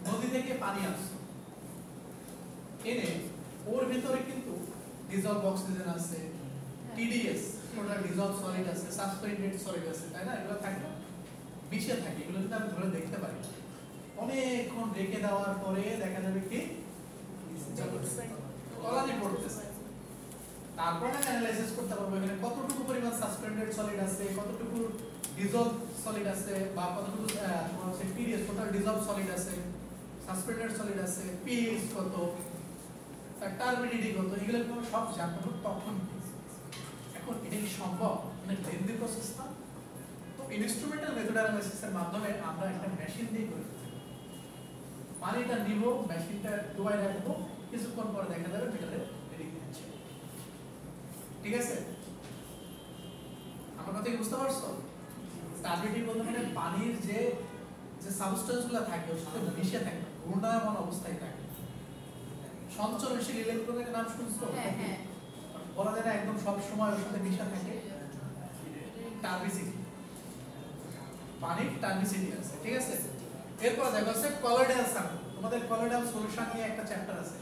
নদী থেকে পানি আসছে, এনে ওর ভিতরে কিন্তু ডিজলভ অক্সিজেন আছে, টিডিএস টোটাল ডিজলভ সলিড আছে, সাসপেন্ডেড সলিড আছে, তাই না? এগুলো থাকে না, মিশে থাকে, এগুলো কিন্তু আমি ধরে দেখতে পারি। অনেকক্ষণ রেখে দেওয়ার পরে দেখা যাবে কি কলানি পড়তেছে। তারপরে আমি অ্যানালাইসিস করতে পারবো এখানে কতটুকু পরিমাণ সাসপেন্ডেড সলিড আছে, কতটুকু ডিজলভ সলিড আছে, বা কতটুকু তোমার হচ্ছে টিডিএস টোটাল ডিজলভ সলিড আছে, সাসপেন্ডেড সলিড আছে, পিএইচ কত, টার্বিডিটি কত, এগুলো আমরা সব জানবো তখন। এখন এটা কি সম্ভব? মানে লেন্দি প্রসেস না। তো ইনস্ট্রুমেন্টাল মেথড অ্যানালাইসিসের মাধ্যমে আমরা একটা মেশিন দিয়ে করে ফেলতে পারি। পানিটা নিব, মেশিনটা ডুবাই রাখবো, কিছুক্ষণ পরে দেখা যাবে মিটারে রিডিং দিচ্ছে। ঠিক আছে, আমার কথা কি বুঝতে পারছো? টার্বিডিটি বলতে মানে পানির যে যে সাবস্টেন্সগুলো থাকে ওর সাথে মিশে থাকে, ঘূর্ণায়মান অবস্থায় থাকে। সঞ্চরণশীল ইলেকট্রনের নাম শুনছো? হ্যাঁ, বলা যায় না একদম সব সময় ওর সাথে মিশে থাকে। টার্বিসিটি, পানির টার্বিসিটি আছে। ঠিক আছে, এরপর দেখো আছে কলয়েডাল স্যাম্পল। তোমাদের কলয়েডাল সলিউশন নিয়ে একটা চ্যাপ্টার আছে।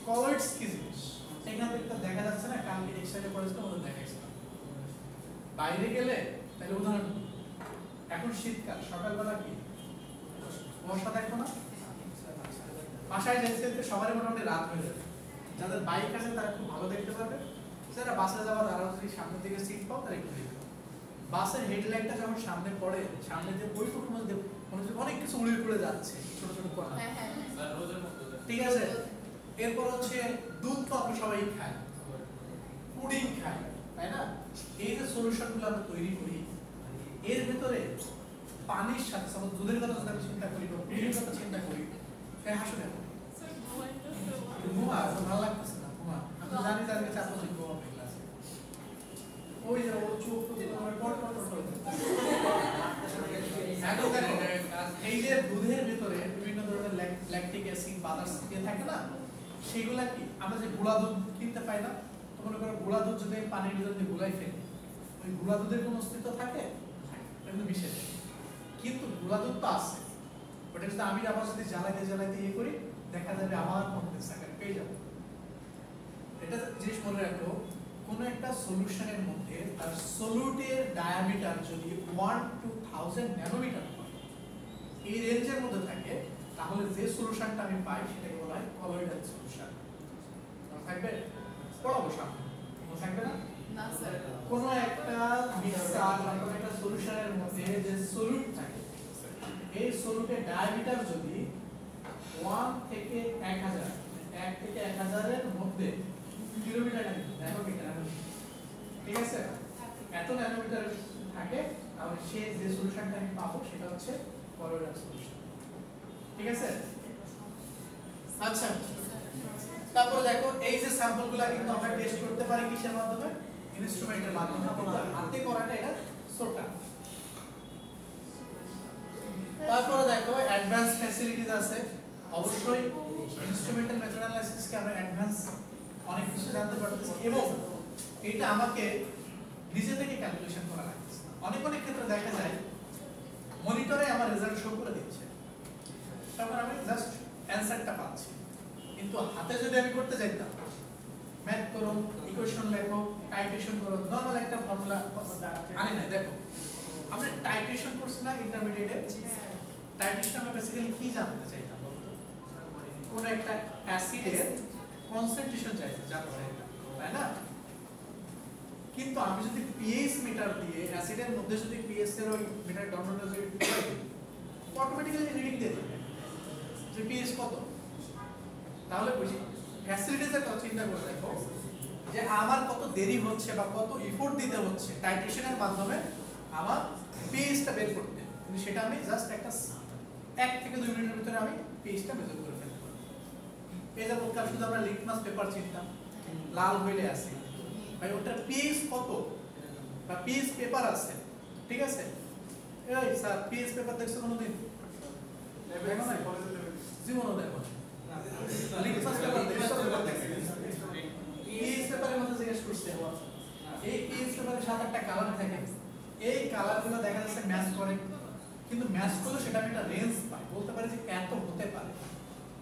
কলয়েডস কি জিনিস এখান থেকে তো দেখা যাচ্ছে না, কালকে এক্সাইটে পড়েছিলাম, ওদের দেখাইছে বাইরে গেলে। তাহলে উদাহরণ, এখন শীতকাল, সকালবেলা কি বর্ষা দেখো না, বাসায় যেতে সবারই মোটামুটি রাত হয়ে যাবে। যাদের বাইক আছে তারা খুব ভালো দেখতে পাবে, যারা বাসে যাওয়া তারা যদি সামনের দিকে সিট পাও তারা একটু দেখবে। বাসের হেডলাইটটা যখন সামনে পড়ে, সামনে যে বইটুকুর মধ্যে মনে হচ্ছে অনেক কিছু উড়ে উড়ে যাচ্ছে, ছোট ছোট কণা। ঠিক আছে, এরপর হচ্ছে দুধ তো আমরা সবাই খাই, পুডিং খাই, তাই না? এই যে সলিউশনগুলো আমরা তৈরি করি, এর ভিতরে পানির সাথে সাথে দুধের কথা যদি আমি চিন্তা করি বা পুডিংয়ের কথা চিন্তা করি, হাসো দেখো ঘুমা, ভালো লাগতেছে না ঘুমা। আমি জানি তাদের কাছে আপনাদের ঘুমা পেয়ে আছে, ওই যে ও চোখ এই যে দুধের ভিতরে বিভিন্ন ধরনের ল্যাকটিক অ্যাসিড বাদার্স দিয়ে থাকে না, সেগুলা কি আমরা যে গুঁড়া দুধ কিনতে পাই না, তো মনে করো গুঁড়া দুধ যদি পানির ভিতরে দিয়ে গুলাই ফেলি, ওই গুঁড়া দুধের কোনো অস্তিত্ব থাকে? কিন্তু মিশে যায়। কিন্তু গুঁড়া দুধ তো আছে, ওটা যদি আমি আমার সাথে জ্বালাইতে ইয়ে করি, দেখা যাবে আমার কমপ্লেক্স আকারে পেয়ে যাবো। এটা জিনিস মনে রাখো, কোন একটা সলিউশনের মধ্যে তার সলিউটের ডায়ামিটার যদি 1 to 1000 ন্যানোমিটার হয়, এই রেঞ্জের মধ্যে থাকে, তাহলে যে সলিউশনটা আমি পাই সেটাকে বলা হয় কলয়েডাল সলিউশন। থাকবে পড়াবো সামনে, থাকবে না? না স্যার, কোন একটা মিক্সার বা কোন একটা সলিউশনের মধ্যে যে সলিউট থাকে, এই সলিউটের ডায়ামিটার যদি 1 থেকে 1000, 1 থেকে 1000 এর মধ্যে কিলোমিটার ন্যানোমিটার, ঠিক আছে, এত ন্যানোমিটার থাকে, তাহলে সে যে সলিউশনটা আমি পাবো সেটা হচ্ছে কলয়েডাল সলিউশন। ঠিক আছে, আচ্ছা তারপরে দেখো এই যে স্যাম্পলগুলো কিন্তু আমরা টেস্ট করতে পারি কিসের মাধ্যমে? ইনস্ট্রুমেন্টের মাধ্যমে। হাতে করাটা এটা সোটা, তারপরে দেখো অ্যাডভান্স ফ্যাসিলিটিস আছে। অবশ্যই ইনস্ট্রুমেন্টাল মেথড অ্যানালাইসিস কে আমরা অ্যাডভান্স অনেক কিছু জানতে পারতেছি এবং এটা আমাকে নিজে থেকে ক্যালকুলেশন করা লাগছে। অনেক ক্ষেত্রে দেখা যায় মনিটরে আমার রেজাল্ট শো করে দিচ্ছে, তখন আমি জাস্ট অ্যানসারটা পাচ্ছি, কিন্তু হাতে যদি আমি করতে যাইতাম ম্যাথ করো, ইকুয়েশন লেখো, টাইটেশন করো, নরমাল একটা ফর্মুলা আনি না। দেখো আমরা টাইটেশন করছি না ইন্টারমিডিয়েটে, টাইটেশন আমরা বেসিক্যালি কি জানতে চাইতাম বলতো? কোন একটা অ্যাসিডের কনসেন্ট্রেশন চাইতে জানতে চাইতাম, তাই না? কিন্তু আমি যদি পিএইচ মিটার দিয়ে অ্যাসিডের মধ্যে যদি পিএইচ এর ওই মিটার ডটটা যদি অটোমেটিক্যালি রিডিং দিয়ে দেবে যে পিএইচ কত। তাহলে বুঝি ফ্যাসিলিটিসের কথা চিন্তা করে দেখো যে আমার কত দেরি হচ্ছে বা কত এফোর্ট দিতে হচ্ছে টাইট্রেশনের মাধ্যমে আমার পিএইচটা বের করতে, কিন্তু সেটা আমি জাস্ট একটা 1 থেকে 2 মিনিটের ভিতরে আমি পিএইচটা মেজার করে ফেলতে পারি। এই যে বলতে শুধু আমরা লিটমাস পেপার চিনতাম, লাল হইলে আসে ভাই ওটার পিএইচ কত বা পিএইচ পেপার আছে, ঠিক আছে? এই স্যার পিএইচ পেপার দেখছো কোনোদিন? দেখো না, জীবনও দেখো না। লিটমাস পেপার দেখছো? পিএইচ পেপারের মধ্যে জিজ্ঞেস করছে এই পিএইচ পেপারে 7-8টা কালার থাকে, এই কালারগুলো দেখা যাচ্ছে ম্যাচ করে, কিন্তু ম্যাচ করলে সেটা আমি একটা রেঞ্জ পাই, বলতে পারি যে এত হতে পারে,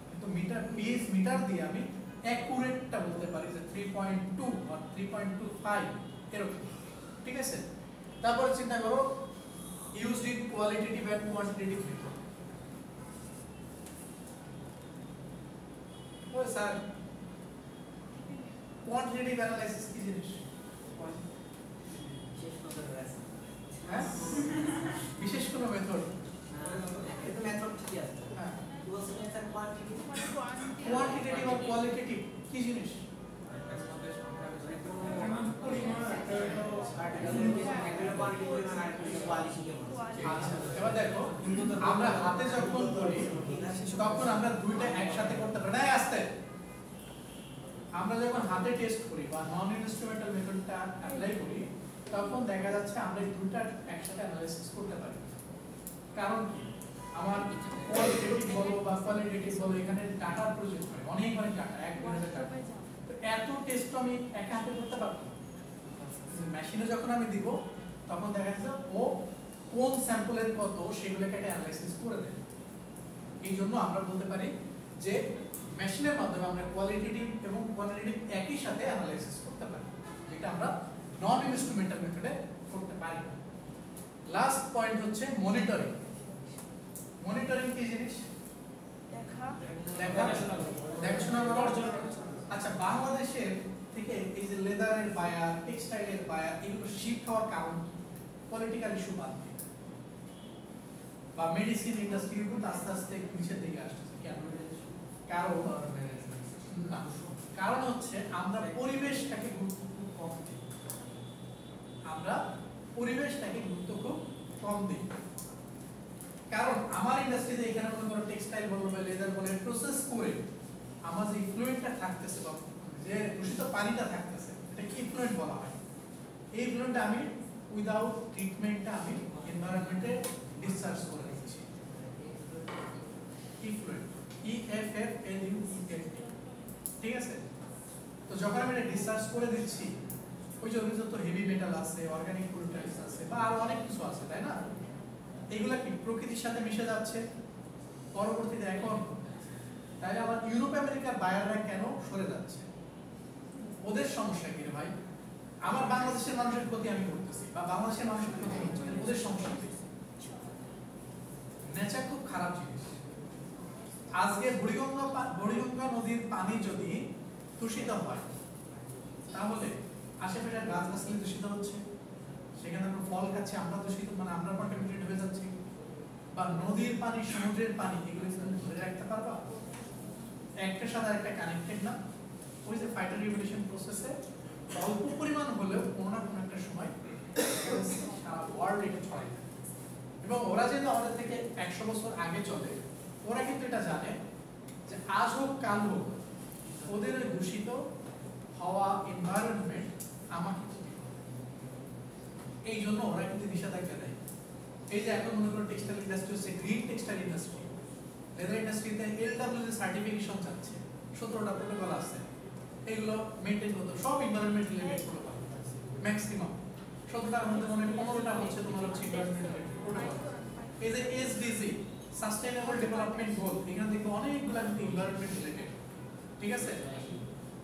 কিন্তু মিটার পিএইচ মিটার দিয়ে আমি অ্যাকুরেটটা বলতে পারি যে 3.2 বা 3.25 এরকম, ঠিক আছে? তারপর চিন্তা করো used in qualitative and quantitative method. ও স্যার কোয়ান্টিটেটিভ অ্যানালাইসিস কি জিনিস? হ্যাঁ, বিশেষ কোনো মেথড? এটা মেথড কি আছে? হ্যাঁ, বলছেন স্যার কোয়ান্টিটি কোয়ান্টিটেটিভ আর কোয়ালিটেটিভ কি জিনিস? আচ্ছা, এবার দেখো আমরা হাতে যখন করি তখন আমরা দুইটা একসাথে করতে পারি না। আস্তে আমরা যখন হাতে টেস্ট করি বা নন ইনস্ট্রুমেন্টাল মেথডটা অ্যাপ্লাই করি তখন দেখা যাচ্ছে আমরা এই দুইটা একসাথে অ্যানালাইসিস করতে পারি। কারণ কি, আমার কোয়ালিটেটিভ বলো বা কোয়ালিটেটিভ বলো, এখানে ডাটার প্রয়োজন হয়, অনেক ডাটা, 1 মিনিটের ডাটা। তো এত টেস্ট আমি একা হাতে করতে পারবো না। মেশিনে যখন আমি দিব তখন দেখা যাচ্ছে ও কোন স্যাম্পলের কত সেগুলোকে একটা অ্যানালাইসিস করে দেয়। এই জন্য আমরা বলতে পারি যে মেশিনের মাধ্যমে আমরা কোয়ালিটেটিভ এবং কোয়ান্টিটেটিভ একই সাথে অ্যানালাইসিস করতে পারি, যেটা আমরা নন ইনস্ট্রুমেন্টাল মেথডে করতে পারি না। লাস্ট পয়েন্ট হচ্ছে মনিটরিং। মনিটরিং কি জিনিস? দেখাশোনা করার জন্য। আচ্ছা, বাংলাদেশের থেকে এই যে লেদারের বায়ার, টেক্সটাইলের বায়ার, এগুলো শিফট হওয়ার কারণ পলিটিক্যাল ইস্যু বাদ দিয়ে বা মেডিসিন ইন্ডাস্ট্রি কিন্তু আস্তে আস্তে নিচের দিকে আসছে। কেন? কারণ হচ্ছে আমরা পরিবেশটাকে গুরুত্ব খুব কম দিই। আমরা পরিবেশটাকে গুরুত্ব খুব কম দিই। কারণ আমার ইন্ডাস্ট্রিতে এখানে মনে করো টেক্সটাইল বলো বা লেদার বলে প্রসেস করে আমার যে ইফ্লুয়েন্টটা থাকতেছে বা যে দূষিত পানিটা থাকতেছে এটা কি ইফ্লুয়েন্ট বলা হয়। এই ইফ্লুয়েন্টটা আমি উইদাউট ট্রিটমেন্টটা আমি এনভায়রনমেন্টে ডিসচার্জ করে দিচ্ছি। ইফ্লুয়েন্ট EFFLUENT, ঠিক আছে? তো যখন আমি এটা ডিসচার্জ করে দিচ্ছি ওই যে যত হেভি মেটাল আছে, অর্গানিক পলিউটান্টস আছে বা আরো অনেক কিছু আছে, তাই না? এগুলা কি প্রকৃতির সাথে মিশে যাচ্ছে পরবর্তীতে। এখন তাহলে আমার ইউরোপ আমেরিকার বায়াররা কেন সরে যাচ্ছে? ওদের সমস্যা কি রে ভাই? আমার বাংলাদেশের মানুষের ক্ষতি আমি করতেছি বা বাংলাদেশের মানুষের ক্ষতি হচ্ছে, ওদের সমস্যা কি? নেচার খুব খারাপ জিনিস। আজকে বুড়িগঙ্গা নদীর পানি যদি দূষিত হয় তাহলে আশেপাশের গাছগাছালি দূষিত হচ্ছে, সেখানে আমরা ফল খাচ্ছি, আমরা দূষিত, মানে আমরা কন্টামিনেটেড হয়ে যাচ্ছি। বা নদীর পানি, সমুদ্রের পানি, এগুলো ধরে রাখতে পারবা? একটার সাথে একটা কানেক্টেড না। ওই যে ফাইটার রিভলিউশন প্রসেসে অল্প পরিমাণ হলেও কোনো না কোনো একটা সময় সারা ওয়ার্ল্ড এটা ছড়ায়। এবং ওরা যেহেতু আমাদের থেকে 100 বছর আগে চলে, ওরা কিন্তু এটা জানে যে আজ হোক কাল হোক ওদের দূষিত হওয়া এনভায়রনমেন্ট আমাকে, এই জন্য ওরা কিন্তু নিষেধাজ্ঞা দেয় এই যে এখন মনে করো টেক্সটাইল ইন্ডাস্ট্রি হচ্ছে গ্রিন টেক্সটাইল ইন্ডাস্ট্রি, লেদার ইন্ডাস্ট্রিতে এলডব্লিউ সার্টিফিকেশন চাচ্ছে, 17টা প্রোটোকল আছে, এগুলো মেইনটেইন করতে সব এনভায়রনমেন্ট রিলেটেড প্রোটোকল ম্যাক্সিমাম 17টার মধ্যে মনে হয় 15টা হচ্ছে তোমার হচ্ছে এনভায়রনমেন্ট রিলেটেড প্রোটোকল। এই যে এসডিজি সাস্টেইনেবল ডেভেলপমেন্ট গোল, এখানে দেখো অনেকগুলো কিন্তু এনভায়রনমেন্ট রিলেটেড, ঠিক আছে।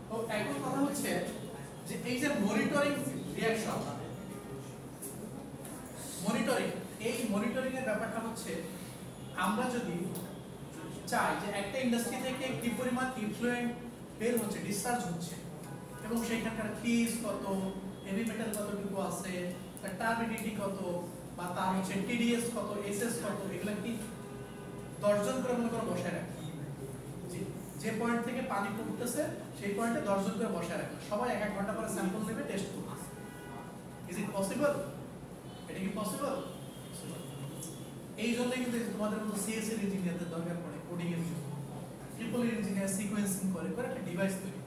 তো এখন কথা হচ্ছে যে এই যে মনিটরিং রিঅ্যাকশন, মনিটরিং, এই মনিটরিং এর ব্যাপারটা হচ্ছে আমরা যদি চাই যে একটা ইন্ডাস্ট্রি থেকে কি পরিমাণ ইফ্লুয়েন্ট বের হচ্ছে, ডিসচার্জ হচ্ছে, এবং সেখানকার ফিজ কত, হেভি মেটাল কতটুকু আছে, তার টার্বিডিটি কত, বা তার হচ্ছে টিডিএস কত, এসএস কত, এগুলো কি 10 জন করে মনে করো বসায় রাখি, যে পয়েন্ট থেকে পানি পড়তেছে সেই পয়েন্টে 10 জন করে বসায় রাখি, সবাই 1 ঘন্টা করে স্যাম্পল নেবে, টেস্ট করবে। Is it possible? এটা কি পসিবল? এই জন্য কিন্তু তোমাদের মতো সিএসসি ইঞ্জিনিয়ারদের দরকার পড়ে কোডিং এর জন্য, ট্রিপল ইঞ্জিনিয়ার সিকোয়েন্সিং করে একটা ডিভাইস তৈরি,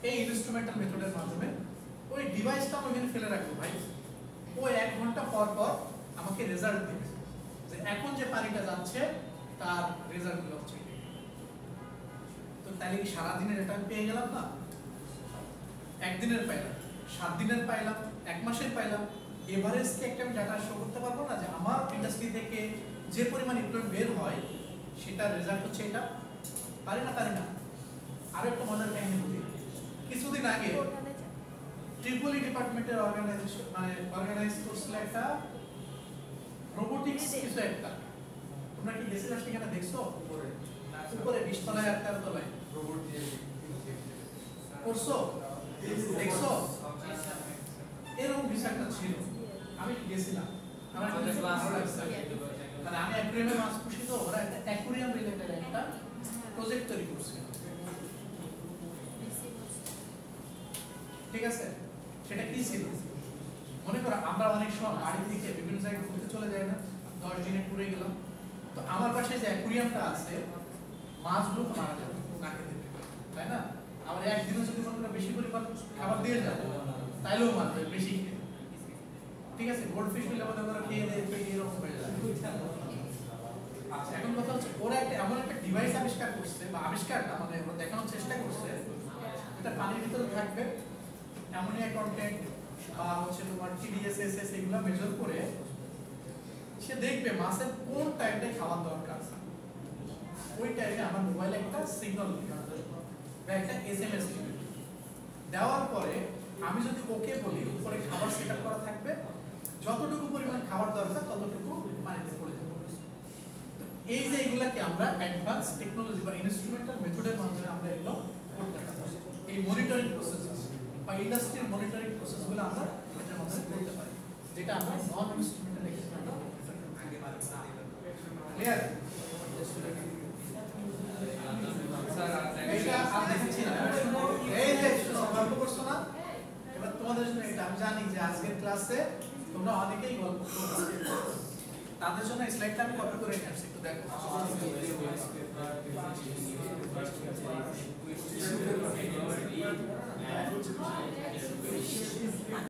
এই ইনস্ট্রুমেন্টাল মেথডের মাধ্যমে ওই ডিভাইসটা আমি এখানে ফেলে রাখবো ভাই, ওই 1 ঘন্টা পর পর আমাকে রেজাল্ট দেবে যে এখন যে পানিটা যাচ্ছে তার রেজাল্ট গুলো হচ্ছে। তো তাহলে কি সারা দিনের এটা আমি পেয়ে গেলাম না, একদিনের পাইলাম, 7 দিনের পাইলাম, 1 মাসের পাইলাম, এভারেজ কি একটা আমি ডাটা শো করতে পারবো না যে আমার ইন্ডাস্ট্রি থেকে যে পরিমাণ ইফ্লুয়েন্ট বের হয় সেটার রেজাল্ট হচ্ছে এটা? পারি না, পারি না। আরো একটা মজার কাহিনী বলি, কিছুদিন আগে ট্রিপলি ডিপার্টমেন্টের অর্গানাইজেশন অর্গানাইজ করছিল একটা রোবোটিক্স কিছু একটা, তোমরা কি গেছিলে সেখানে দেখছো? উপরে 20 তলায় 18 তলায় রোবট দিয়ে করছো, দেখছো? এরকম কিছু একটা ছিল, আমি গেছিলাম, আমার খুব ভালো লাগছে। মানে আমি অ্যাকুয়ারিয়ামে মাছ পুষি, তো ওরা একটা অ্যাকুয়ারিয়াম রিলেটেড একটা প্রজেক্ট তৈরি করছে, ঠিক আছে। সেটা কি ছিল? মনে করো আমরা অনেক সময় বাড়ি থেকে বিভিন্ন জায়গায় ঘুরতে চলে যাই না, 10 দিনে ঘুরে গেলাম, তো আমার পাশে যে অ্যাকুয়ারিয়ামটা আছে মাছগুলো তো মারা যাবে না খেতে, তাই না? আবার একদিনও যদি মনে বেশি পরিমাণ খাবার দিয়ে যাবো তাইলেও মারবে বেশি খেয়ে, ঠিক আছে। গোল্ডফিশ গুলো মনে করো খেয়ে এরকম হয়ে যাবে। আচ্ছা, এখন কথা হচ্ছে ওরা একটা এমন একটা ডিভাইস আবিষ্কার করছে, বা আবিষ্কারটা মানে ওরা দেখানোর চেষ্টা করছে, এটা পানির ভিতরে থাকবে, অ্যামোনিয়া কন্টেন্ট বা হচ্ছে তোমার টিডিএস এসএস এগুলো মেজার করে সে দেখবে মাছের কোন টাইমে খাওয়ার দরকার, ওই টাইমে আমার মোবাইলে একটা সিগন্যাল দিবে বা একটা এসএমএস দিবে, দেওয়ার পরে আমি যদি ওকে বলি উপরে খাবার সেটআপ করা থাকবে, যতটুকু পরিমাণ খাবার দরকার ততটুকু পানিতে পড়ে যাবে। এই যে এগুলাকে আমরা অ্যাডভান্স টেকনোলজি বা ইনস্ট্রুমেন্টাল মেথডের মাধ্যমে আমরা এগুলো করতে পারি, এই মনিটরিং প্রসেস বা ইন্ডাস্ট্রিয়াল মনিটরিং প্রসেসগুলো আমরা এটার মাধ্যমে করতে পারি, যেটা আমরা নন ইনস্ট্রুমেন্টাল এক্সপ্লেন আগে পারি। ক্লিয়ার? এটা আমি দেখছি না, এই যে গল্প করছো না, এবার তোমাদের জন্য এটা আমি জানি যে আজকের ক্লাসে তোমরা অনেকেই গল্প করছো, তাদের জন্য স্লাইডটা আমি কপি করে নিয়ে আসছি, একটু দেখো।